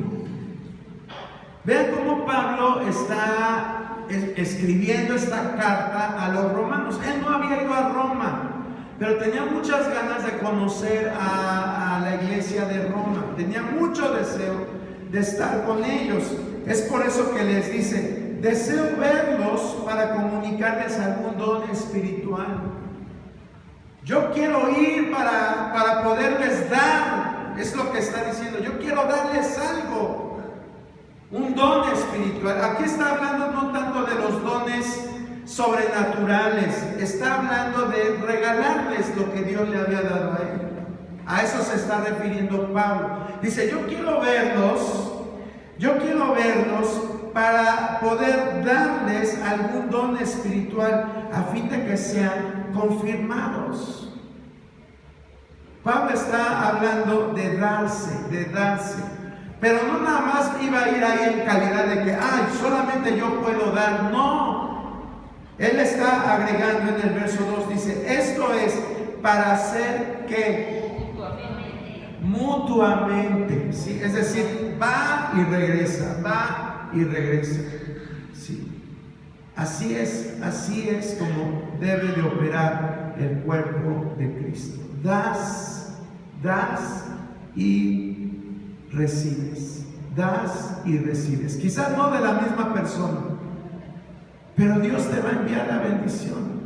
Vean cómo Pablo está escribiendo esta carta a los romanos. Él no había ido a Roma, pero tenía muchas ganas de conocer a la iglesia de Roma. Tenía mucho deseo de estar con ellos. Es por eso que les dice, deseo verlos para comunicarles algún don espiritual. Yo quiero ir para poderles dar, es lo que está diciendo. Yo quiero darles algo, un don espiritual. Aquí está hablando no tanto de los dones sobrenaturales, está hablando de regalarles lo que Dios le había dado a él. A eso se está refiriendo Pablo. Dice, yo quiero verlos para poder darles algún don espiritual a fin de que sean confirmados. Pablo está hablando de darse, pero no nada más iba a ir ahí en calidad de que, solamente yo puedo dar. No, Él está agregando en el verso 2, dice, esto es para hacer que mutuamente, ¿sí? Es decir, va y regresa, va y regresa, ¿sí? Así es como debe de operar el cuerpo de Cristo. Das y recibes. Das y recibes. Quizás no de la misma persona, pero Dios te va a enviar la bendición.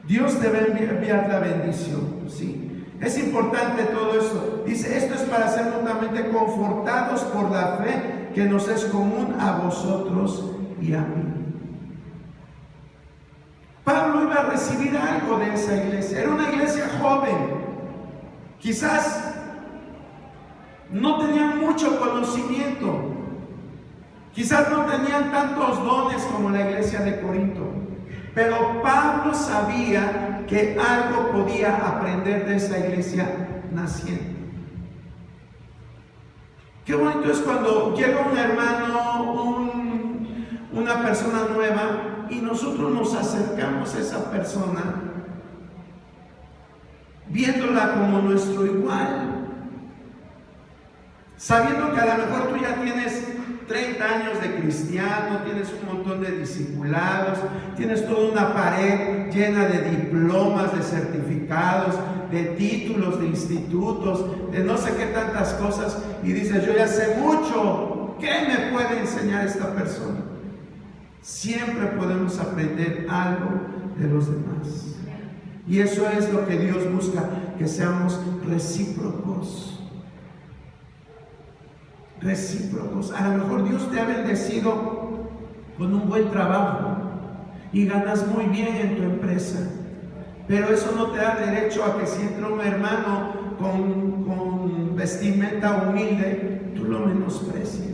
Dios te va a enviar la bendición, ¿sí? Es importante todo esto. Dice, esto es para ser mutuamente confortados por la fe que nos es común a vosotros y a mí. Pablo iba a recibir algo de esa iglesia. Era una iglesia joven. Quizás no tenían mucho conocimiento. Quizás no tenían tantos dones como la iglesia de Corinto. Pero Pablo sabía que algo podía aprender de esa iglesia naciente. Qué bonito es cuando llega un hermano, una persona nueva, y nosotros nos acercamos a esa persona viéndola como nuestro igual, sabiendo que a lo mejor tú ya tienes 30 años de cristiano, tienes un montón de discipulados, tienes toda una pared llena de diplomas, de certificados, de títulos, de institutos, de no sé qué tantas cosas, y dices, yo ya sé mucho, ¿qué me puede enseñar esta persona? Siempre podemos aprender algo de los demás. Y eso es lo que Dios busca, que seamos recíprocos. Recíprocos. A lo mejor Dios te ha bendecido con un buen trabajo y ganas muy bien en tu empresa, pero eso no te da derecho a que si entra un hermano con vestimenta humilde, tú lo menosprecies.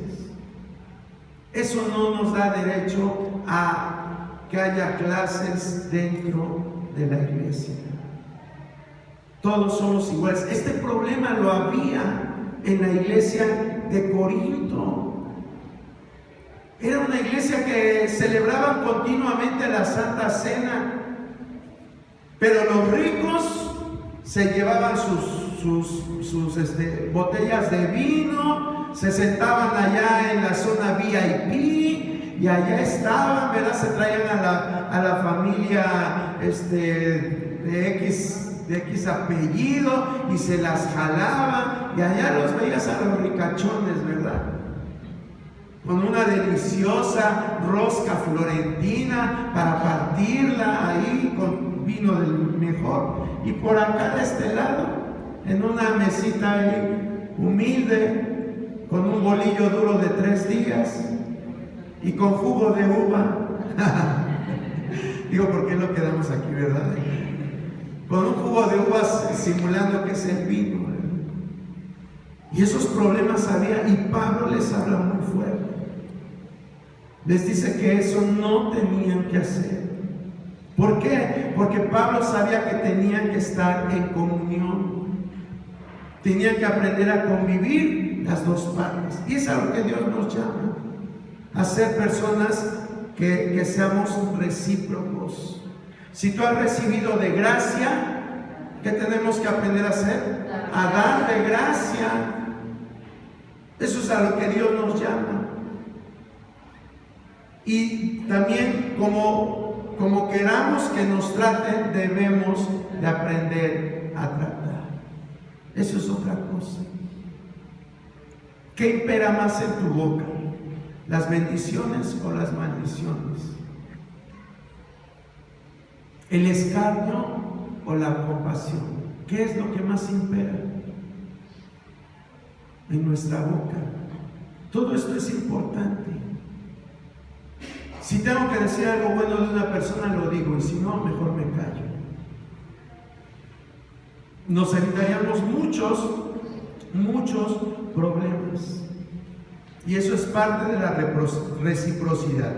Eso no nos da derecho a que haya clases dentro de la iglesia. Todos somos iguales. Este problema lo había en la iglesia de Corinto. Era una iglesia que celebraban continuamente la Santa Cena, pero los ricos se llevaban sus botellas de vino, se sentaban allá en la zona VIP y allá estaban, ¿verdad? Se traían a la familia de X apellido y se las jalaban, y allá los veías a los ricachones, ¿verdad? Con una deliciosa rosca florentina para partirla ahí con vino del mejor, y por acá de este lado, en una mesita ahí humilde, con un bolillo duro de 3 días y con jugo de uva. Digo, ¿por qué lo quedamos aquí, verdad? Con un jugo de uvas simulando que es el vino, ¿verdad? Y esos problemas había, y Pablo les habla muy fuerte. Les dice que eso no tenían que hacer. ¿Por qué? Porque Pablo sabía que tenían que estar en comunión. Tenían que aprender a convivir las dos partes. Y es a lo que Dios nos llama, a ser personas que seamos recíprocos. Si tú has recibido de gracia, ¿qué tenemos que aprender a hacer? A dar de gracia. Eso es a lo que Dios nos llama. Y también como queramos que nos traten, debemos de aprender a tratar. Eso es otra cosa. ¿Qué impera más en tu boca? ¿Las bendiciones o las maldiciones? ¿El escarnio o la compasión? ¿Qué es lo que más impera en nuestra boca? Todo esto es importante. Si tengo que decir algo bueno de una persona, lo digo, y si no, mejor me callo. Nos evitaríamos muchos problemas. Y eso es parte de la reciprocidad.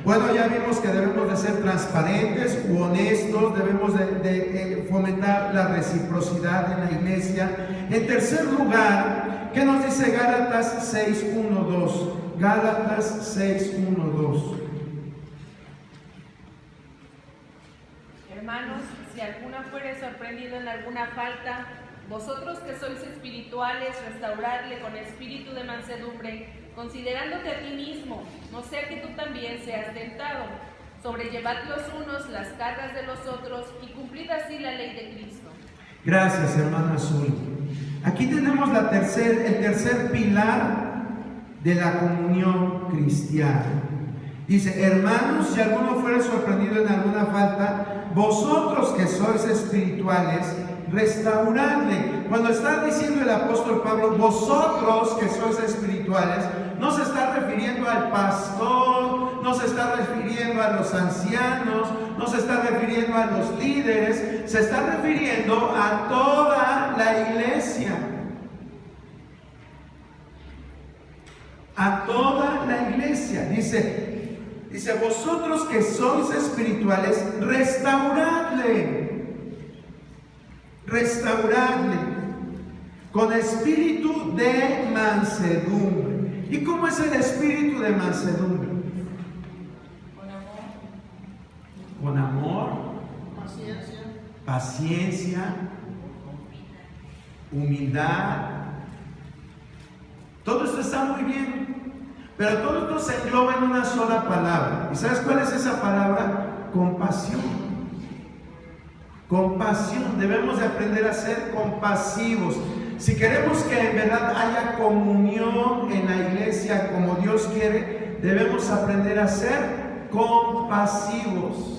Bueno, ya vimos que debemos de ser transparentes u honestos, debemos de fomentar la reciprocidad en la iglesia. En tercer lugar, ¿qué nos dice Gálatas 6:1-2? Gálatas 6:1-2. hermanos, si alguna fuere sorprendido en alguna falta, vosotros que sois espirituales, restauradle con espíritu de mansedumbre, considerándote a ti mismo, no sea que tú también seas tentado. Sobrellevad los unos las cargas de los otros y cumplid así la ley de Cristo. Gracias, hermana Azul. Aquí tenemos el tercer pilar de la comunión cristiana. Dice: hermanos, si alguno fuere sorprendido en alguna falta, vosotros que sois espirituales, restauradle. Cuando está diciendo el apóstol Pablo, vosotros que sois espirituales, no se está refiriendo al pastor, no se está refiriendo a los ancianos, no se está refiriendo a los líderes, se está refiriendo a toda la iglesia. A toda la iglesia. Dice, vosotros que sois espirituales, restauradle con espíritu de mansedumbre. ¿Y cómo es el espíritu de mansedumbre? Con amor, paciencia, humildad. Todo esto está muy bien, pero todo esto se engloba en una sola palabra. ¿Y sabes cuál es esa palabra? Compasión. Compasión. Debemos de aprender a ser compasivos. Si queremos que en verdad haya comunión en la iglesia como Dios quiere, debemos aprender a ser compasivos.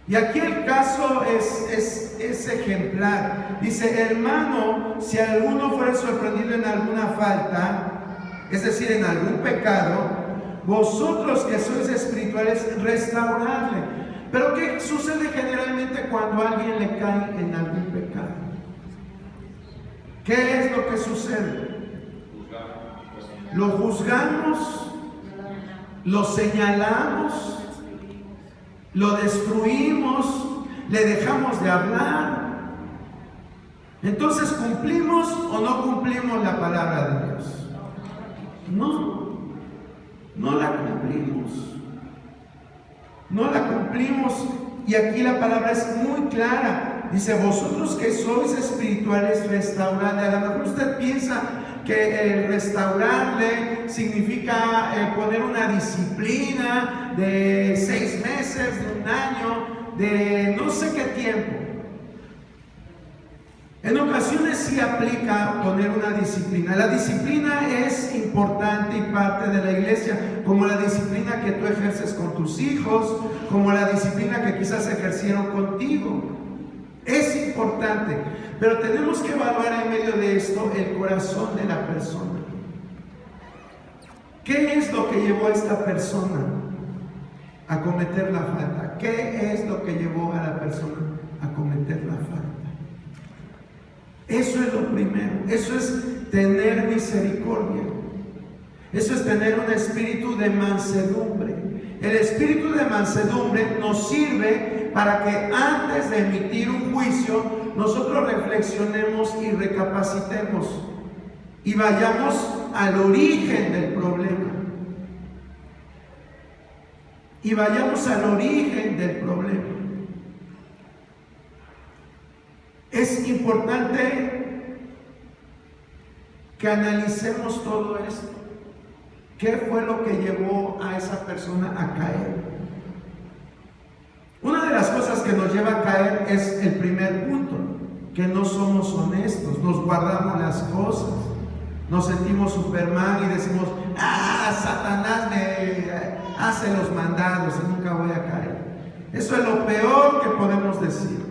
Y aquí el caso es ejemplar. Dice: hermano, si alguno fuere sorprendido en alguna falta, es decir, en algún pecado, vosotros que sois espirituales, restauradle. Pero ¿qué sucede generalmente cuando a alguien le cae en algún pecado? ¿Qué es lo que sucede? Lo juzgamos, lo señalamos, lo destruimos, le dejamos de hablar. Entonces, ¿cumplimos o no cumplimos la palabra de Dios? No la cumplimos. No la cumplimos. Y aquí la palabra es muy clara. Dice: vosotros que sois espirituales, restauradle. A lo mejor usted piensa que restaurarle significa poner una disciplina de 6 meses, de 1 año, de no sé qué tiempo. En ocasiones sí aplica poner una disciplina. La disciplina es importante y parte de la iglesia, como la disciplina que tú ejerces con tus hijos, como la disciplina que quizás ejercieron contigo. Es importante, pero tenemos que evaluar en medio de esto el corazón de la persona. ¿Qué es lo que llevó a esta persona a cometer la falta? ¿Qué es lo que llevó a la persona a cometer la falta? Eso es lo primero. Eso es tener misericordia. Eso es tener un espíritu de mansedumbre. El espíritu de mansedumbre nos sirve para que antes de emitir un juicio, nosotros reflexionemos y recapacitemos y vayamos al origen del problema. Es importante que analicemos todo esto. ¿Qué fue lo que llevó a esa persona a caer? Una de las cosas que nos lleva a caer es el primer punto, que no somos honestos, nos guardamos las cosas, nos sentimos Superman y decimos: Satanás me hace los mandados y nunca voy a caer. Eso es lo peor que podemos decir.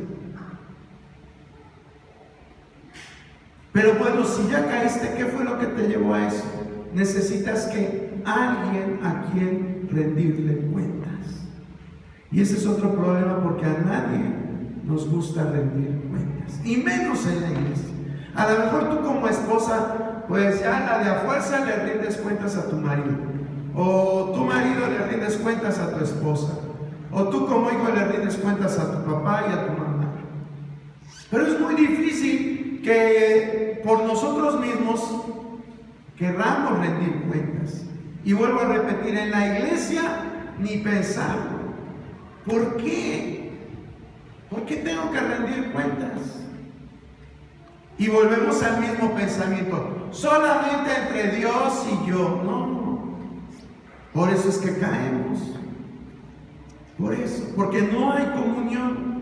Pero bueno, si ya caíste, ¿qué fue lo que te llevó a eso? Necesitas que alguien a quien rendirle cuentas. Y ese es otro problema, porque a nadie nos gusta rendir cuentas, y menos en la iglesia. A lo mejor tú como esposa, pues ya la de a fuerza le rindes cuentas a tu marido, o tu marido le rindes cuentas a tu esposa, o tú como hijo le rindes cuentas a tu papá y a tu mamá. Pero es muy difícil que por nosotros mismos querramos rendir cuentas. Y vuelvo a repetir, en la iglesia ni pensarlo. ¿Por qué? ¿Por qué tengo que rendir cuentas? Y volvemos al mismo pensamiento, solamente entre Dios y yo. No, por eso es que caemos. Por eso, porque no hay comunión.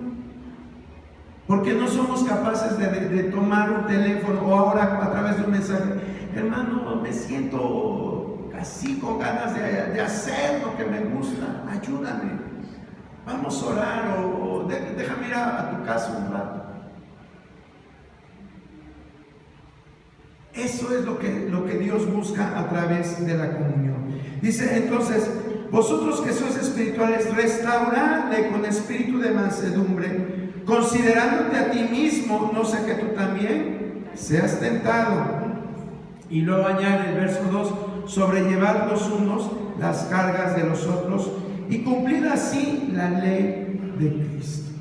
Porque no somos capaces de tomar un teléfono o ahora a través de un mensaje. Hermano, me siento así con ganas de hacer lo que me gusta. Ayúdame. Vamos a orar o déjame ir a tu casa un rato. Eso es lo que Dios busca a través de la comunión. Dice entonces, vosotros que sois espirituales, restauradle con espíritu de mansedumbre, considerándote a ti mismo, no sea que tú también seas tentado. Y luego añade el verso 2, sobrellevad los unos las cargas de los otros y cumplir así la ley de Cristo.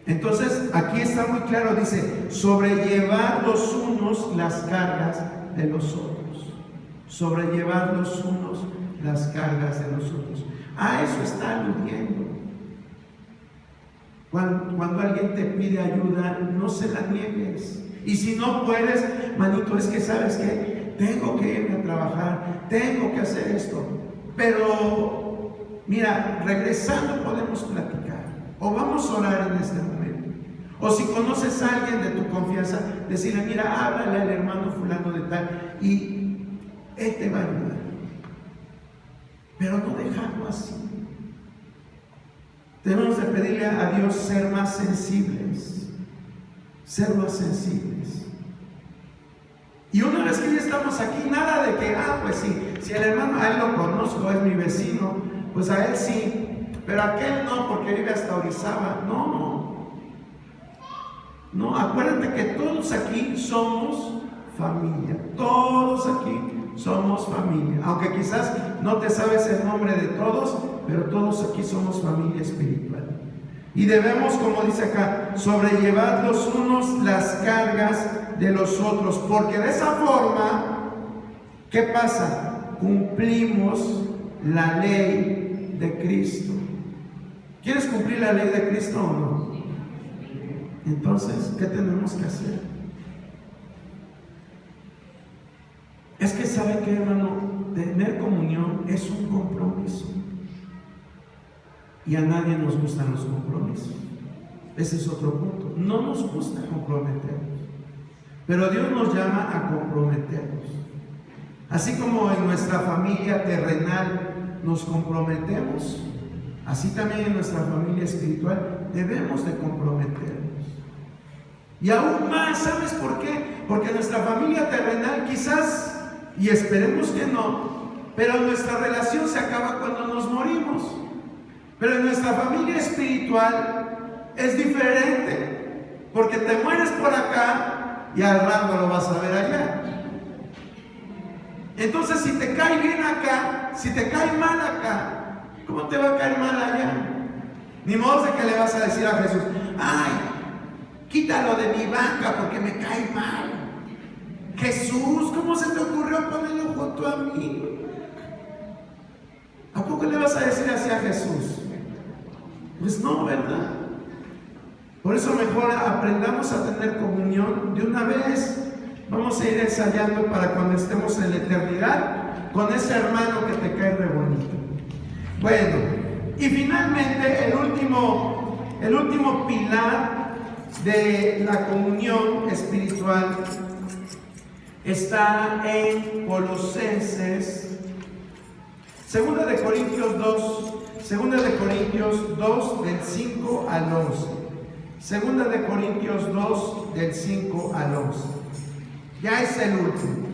Entonces aquí está muy claro, dice, sobrellevar los unos las cargas de los otros. Sobrellevar los unos las cargas de los otros. A eso está aludiendo. Cuando alguien te pide ayuda, no se la niegues. Y si no puedes, manito, es que sabes que tengo que irme a trabajar, tengo que hacer esto. Pero, mira, regresando podemos platicar. O vamos a orar en este momento. O si conoces a alguien de tu confianza, decirle, mira, háblale al hermano fulano de tal y él te va a ayudar. Pero no dejarlo así. Debemos de pedirle a Dios ser más sensibles. Ser más sensibles. Y una vez que ya estamos aquí, nada de que, pues sí, si el hermano a él lo conozco, es mi vecino, pues a él sí. Pero aquel no, porque vive hasta Orizaba. No, acuérdate que todos aquí somos familia. Todos aquí somos familia. Aunque quizás no te sabes el nombre de todos, pero todos aquí somos familia espiritual. Y debemos, como dice acá, sobrellevar los unos las cargas de los otros. Porque de esa forma, ¿qué pasa? Cumplimos la ley de Cristo. ¿Quieres cumplir la ley de Cristo o no? Entonces, ¿qué tenemos que hacer? Es que sabe que, hermano, tener comunión es un compromiso. Y a nadie nos gustan los compromisos. Ese es otro punto. No nos gusta comprometernos. Pero Dios nos llama a comprometernos. Así como en nuestra familia terrenal nos comprometemos, así también en nuestra familia espiritual debemos de comprometernos. Y aún más, ¿sabes por qué? Porque nuestra familia terrenal quizás, y esperemos que no, pero nuestra relación se acaba cuando nos morimos. Pero en nuestra familia espiritual es diferente, porque te mueres por acá y al rato lo vas a ver allá. Entonces, si te cae bien acá, si te cae mal acá, ¿cómo te va a caer mal allá? Ni modo de que le vas a decir a Jesús, ay, quítalo de mi banca porque me cae mal. Jesús, ¿cómo se te ocurrió ponerlo junto a mí? ¿A poco le vas a decir así a Jesús? Pues no, ¿verdad? Por eso mejor aprendamos a tener comunión de una vez. Vamos a ir ensayando para cuando estemos en la eternidad con ese hermano que te cae re bonito. Bueno, y finalmente el último pilar de la comunión espiritual está en Colosenses, 2 de Corintios 2 del 5 al 11. 2 de Corintios 2 del 5 al 11. Ya es el último.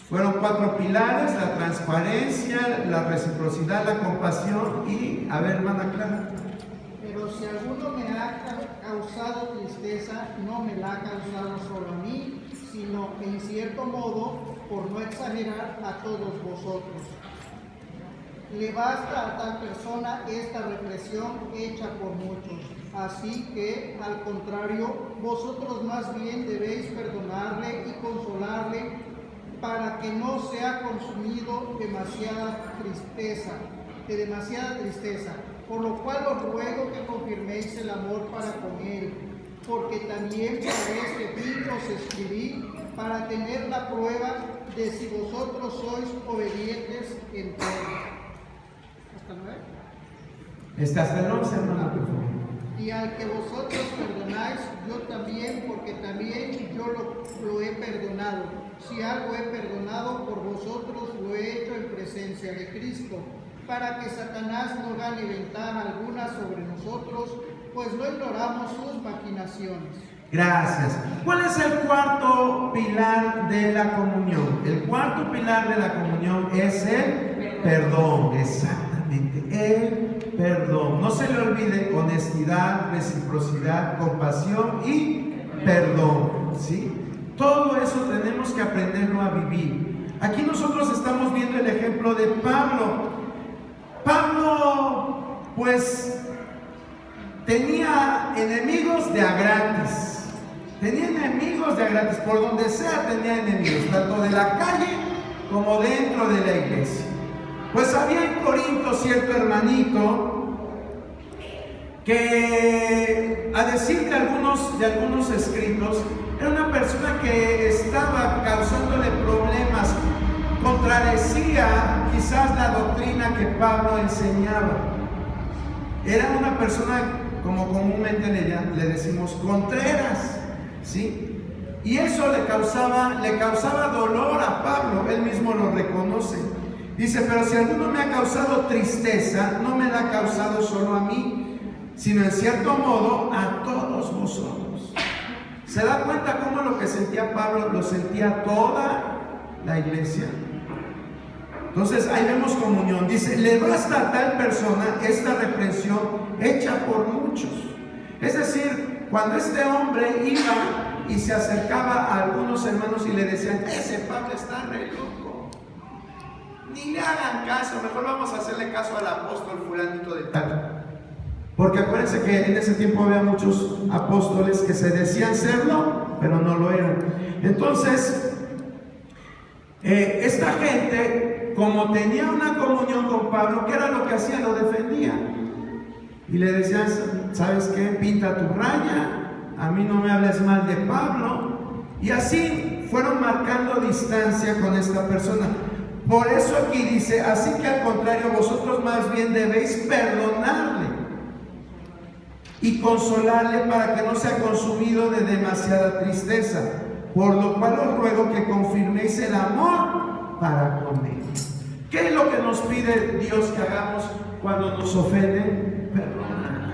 Fueron 4 pilares: la transparencia, la reciprocidad, la compasión y, a ver, hermana Clara. Pero si alguno me ha causado tristeza, no me la ha causado solo a mí, sino en cierto modo, por no exagerar, a todos vosotros. Le basta a tal persona esta represión hecha por muchos. Así que, al contrario, vosotros más bien debéis perdonarle y consolarle para que no sea consumido de demasiada tristeza. por lo cual os ruego que confirméis el amor para con él, porque también por este fin os escribí, para tener la prueba de si vosotros sois obedientes en todo. ¿Hasta 9? Está hasta el 11, hermano, por favor. Y al que vosotros perdonáis, yo también, porque también yo lo he perdonado. Si algo he perdonado por vosotros, lo he hecho en presencia de Cristo, para que Satanás no gane ventaja alguna sobre nosotros, pues no ignoramos sus maquinaciones. Gracias. ¿Cuál es el cuarto pilar de la comunión? El cuarto pilar de la comunión es el perdón. Exactamente, el perdón. No se le olvide honestidad, reciprocidad, compasión y perdón, ¿sí? Todo eso tenemos que aprenderlo a vivir. Aquí nosotros estamos viendo el ejemplo de Pablo. Pablo, pues, tenía enemigos de a gratis. Tenía enemigos de a gratis. Por donde sea tenía enemigos, tanto de la calle como dentro de la iglesia. Pues había en Corinto cierto hermanito que, a decir de algunos escritos, era una persona que estaba causándole problemas, contradecía quizás la doctrina que Pablo enseñaba. Era una persona, como comúnmente le decimos, contreras, ¿sí? Y eso le causaba dolor a Pablo, él mismo lo reconoce. Dice, pero si alguno me ha causado tristeza, no me la ha causado solo a mí, sino en cierto modo a todos vosotros. ¿Se da cuenta cómo lo que sentía Pablo lo sentía toda la iglesia? Entonces ahí vemos comunión. Dice, le basta a tal persona esta reprensión hecha por muchos. Es decir, cuando este hombre iba y se acercaba a algunos hermanos y le decían, ese Pablo está re loco, ni le hagan caso, mejor vamos a hacerle caso al apóstol fulanito de tal. Porque acuérdense que en ese tiempo había muchos apóstoles que se decían serlo, pero no lo eran. Entonces, esta gente, como tenía una comunión con Pablo, ¿qué era lo que hacía? Lo defendía. Y le decían, ¿sabes qué? Pinta tu raya, a mí no me hables mal de Pablo. Y así fueron marcando distancia con esta persona. Por eso aquí dice, así que al contrario, vosotros más bien debéis perdonarle y consolarle para que no sea consumido de demasiada tristeza, por lo cual os ruego que confirméis el amor para con él. ¿Qué es lo que nos pide Dios que hagamos cuando nos ofenden? Perdonar.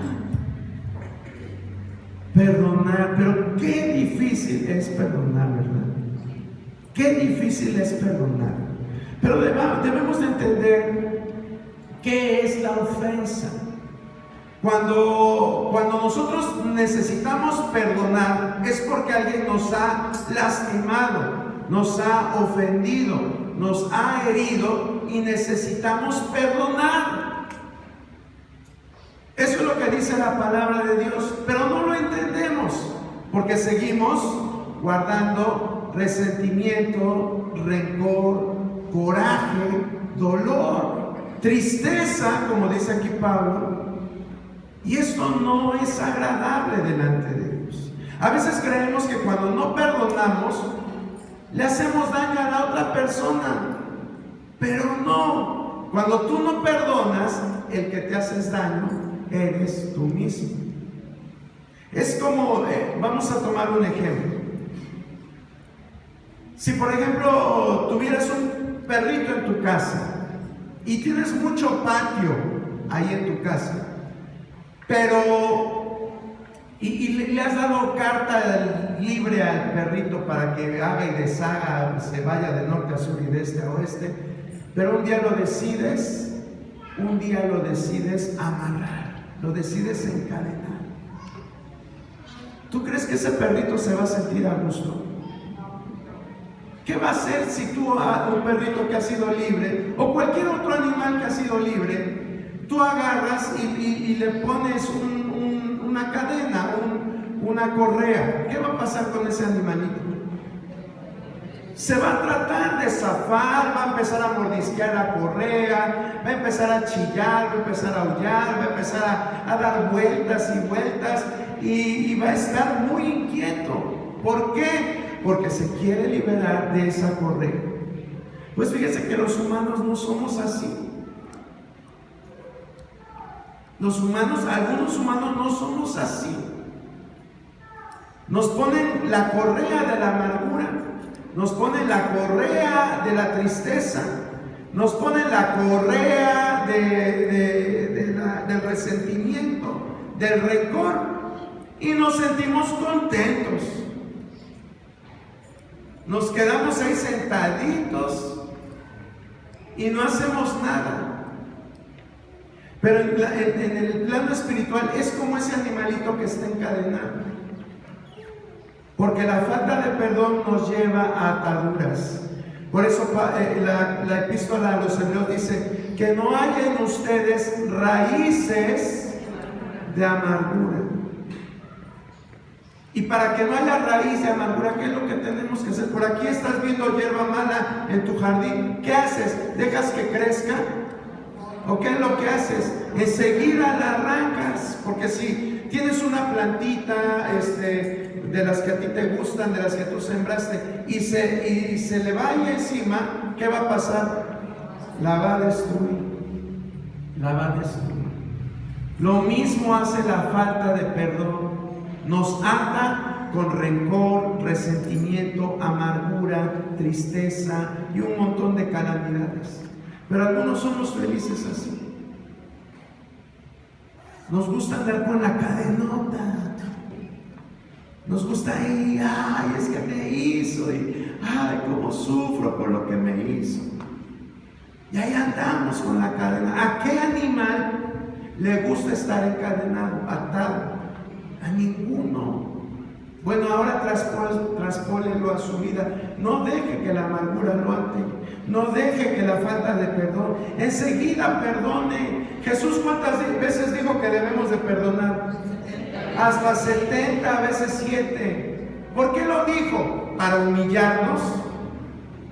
Perdonar, pero qué difícil es perdonar, ¿verdad? Qué difícil es perdonar. Pero debemos de entender qué es la ofensa. Cuando nosotros necesitamos perdonar es porque alguien nos ha lastimado, nos ha ofendido, nos ha herido y necesitamos perdonar. Eso es lo que dice la palabra de Dios, pero no lo entendemos porque seguimos guardando resentimiento, rencor, coraje, dolor, tristeza, como dice aquí Pablo. Y esto no es agradable delante de Dios. A veces creemos que cuando no perdonamos, le hacemos daño a la otra persona. Pero no. Cuando tú no perdonas, el que te haces daño eres tú mismo. Es como, vamos a tomar un ejemplo. Si por ejemplo tuvieras un perrito en tu casa y tienes mucho patio ahí en tu casa, pero le has dado carta libre al perrito para que haga y deshaga, se vaya de norte a sur y de este a oeste, pero un día lo decides amarrar, lo decides encadenar. ¿Tú crees que ese perrito se va a sentir a gusto? ¿Qué va a hacer si tú a un perrito que ha sido libre o cualquier otro animal que ha sido libre, tú agarras y le pones una cadena, una correa? ¿Qué va a pasar con ese animalito? se va a tratar de zafar, va a empezar a mordisquear la correa, va a empezar a chillar, va a empezar a aullar, va a empezar a dar vueltas y vueltas y va a estar muy inquieto. ¿Por qué? Porque se quiere liberar de esa correa. Pues fíjense que los humanos no somos así. Los humanos, algunos humanos no somos así. Nos ponen la correa de la amargura, nos ponen la correa de la tristeza, nos ponen la correa del resentimiento, del rencor, y nos sentimos contentos. Nos quedamos ahí sentaditos y no hacemos nada. Pero en el plano espiritual es como ese animalito que está encadenado. Porque la falta de perdón nos lleva a ataduras. Por eso la epístola a los Hebreos dice que no haya en ustedes raíces de amargura. Y para que no haya raíz de amargura, ¿qué es lo que tenemos que hacer? Por aquí estás viendo hierba mala en tu jardín. ¿Qué haces? ¿Dejas que crezca? ¿O qué es lo que haces? Enseguida la arrancas. Porque si tienes una plantita de las que a ti te gustan, de las que tú sembraste, y se le vaya encima, ¿qué va a pasar? La va a destruir. La va a destruir. Lo mismo hace la falta de perdón. Nos ata con rencor, resentimiento, amargura, tristeza y un montón de calamidades. Pero algunos somos felices así. Nos gusta andar con la cadenota. Nos gusta ir, ay, es que me hizo, y ay, cómo sufro por lo que me hizo. Y ahí andamos con la cadena. ¿A qué animal le gusta estar encadenado, atado? A ninguno. Bueno, ahora traspólelo a su vida. No deje que la amargura lo ate. No deje que la falta de perdón. Enseguida perdone. Jesús, ¿cuántas veces dijo que debemos de perdonar? Hasta 70, a veces 7. ¿Por qué lo dijo? ¿Para humillarnos?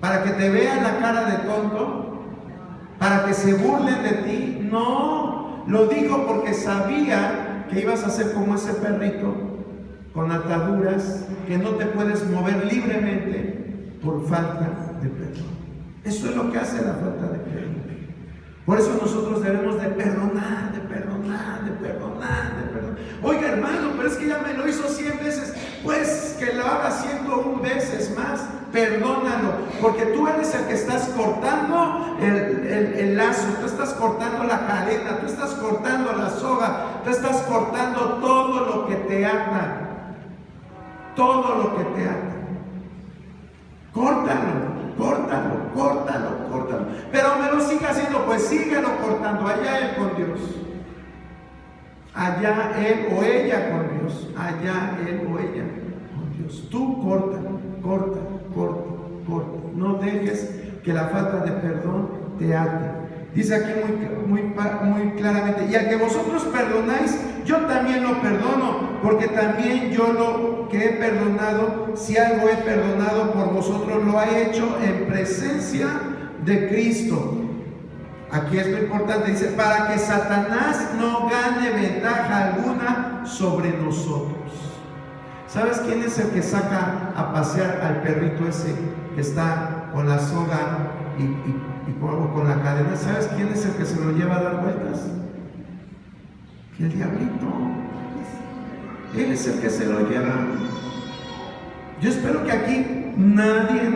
¿Para que te vean la cara de tonto? ¿Para que se burlen de ti? No, lo dijo porque sabía que ibas a ser como ese perrito, con ataduras, que no te puedes mover libremente por falta de perdón. Eso es lo que hace la falta de perdón. Por eso nosotros debemos de perdonar, de perdonar, de perdonar, de perdonar. Oiga, hermano, pero es que ya me lo hizo 100 veces. Pues que lo haga 101 veces más. Perdónalo, porque tú eres el que estás cortando el lazo, tú estás cortando la cadena, tú estás cortando la soga, tú estás cortando todo lo que te ata. Todo lo que te ata. Córtalo. Córtalo, córtalo, córtalo. Pero me lo sigue haciendo, pues síguelo cortando. Allá él con Dios. Allá él o ella con Dios. Allá él o ella con Dios. Tú corta, corta, corta, corta. No dejes que la falta de perdón te ate. Dice aquí muy claramente: y al que vosotros perdonáis, yo también lo perdono, porque también yo lo que he perdonado, si algo he perdonado por vosotros, lo he hecho en presencia de Cristo. Aquí es lo importante, dice, para que Satanás no gane ventaja alguna sobre nosotros. ¿Sabes quién es el que saca a pasear al perrito ese que está con la soga y con la cadena? ¿Sabes quién es el que se lo lleva a dar vueltas? El diablito. Él es el que se lo lleva. Yo espero que aquí nadie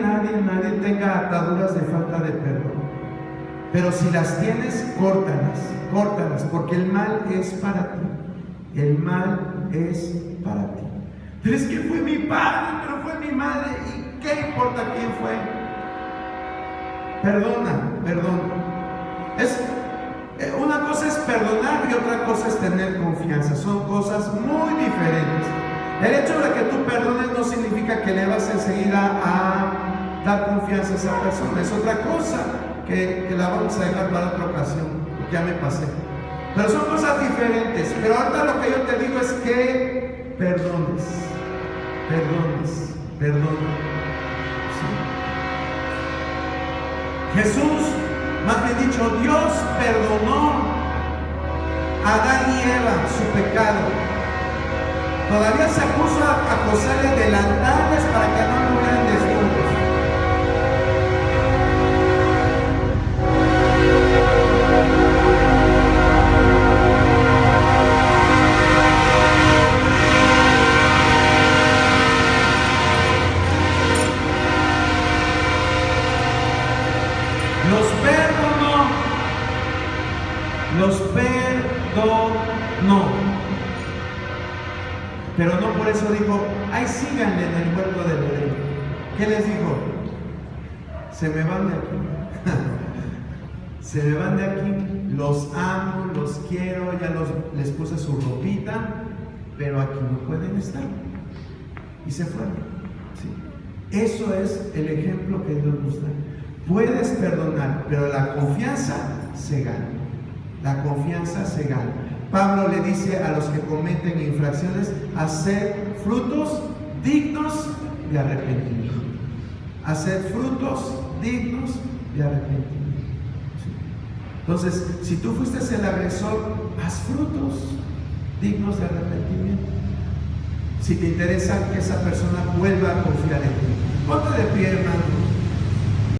tenga ataduras de falta de perdón. Pero si las tienes, córtalas, porque el mal es para ti. El mal es para ti. Pero es que fue mi padre, pero fue mi madre. ¿Y qué importa quién fue? Perdona. Una cosa es perdonar y otra cosa es tener confianza. Son cosas muy diferentes. El hecho de que tú perdones no significa que le vas enseguida a dar confianza a esa persona. Es otra cosa que la vamos a dejar para otra ocasión. Ya me pasé. Pero son cosas diferentes. Pero ahorita lo que yo te digo es que perdones. Sí. Jesús, más bien dicho, Dios perdonó a Adán y Eva su pecado. Todavía se puso a coserles delantales para que no murieran desnudos. Los perdonó. Pero no por eso dijo, ay, síganle en el huerto del Edén. ¿Qué les dijo? Se me van de aquí. Se me van de aquí. Los amo, los quiero, ya les puse su ropita, pero aquí no pueden estar. Y se fueron. ¿Sí? Eso es el ejemplo que Dios nos da. Puedes perdonar, pero la confianza se gana. La confianza se gana. Pablo le dice a los que cometen infracciones: hacer frutos dignos de arrepentimiento. Hacer frutos dignos de arrepentimiento. ¿Sí? Entonces, si tú fuiste el agresor, haz frutos dignos de arrepentimiento. Si te interesa que esa persona vuelva a confiar en ti, ponte de pie, hermano.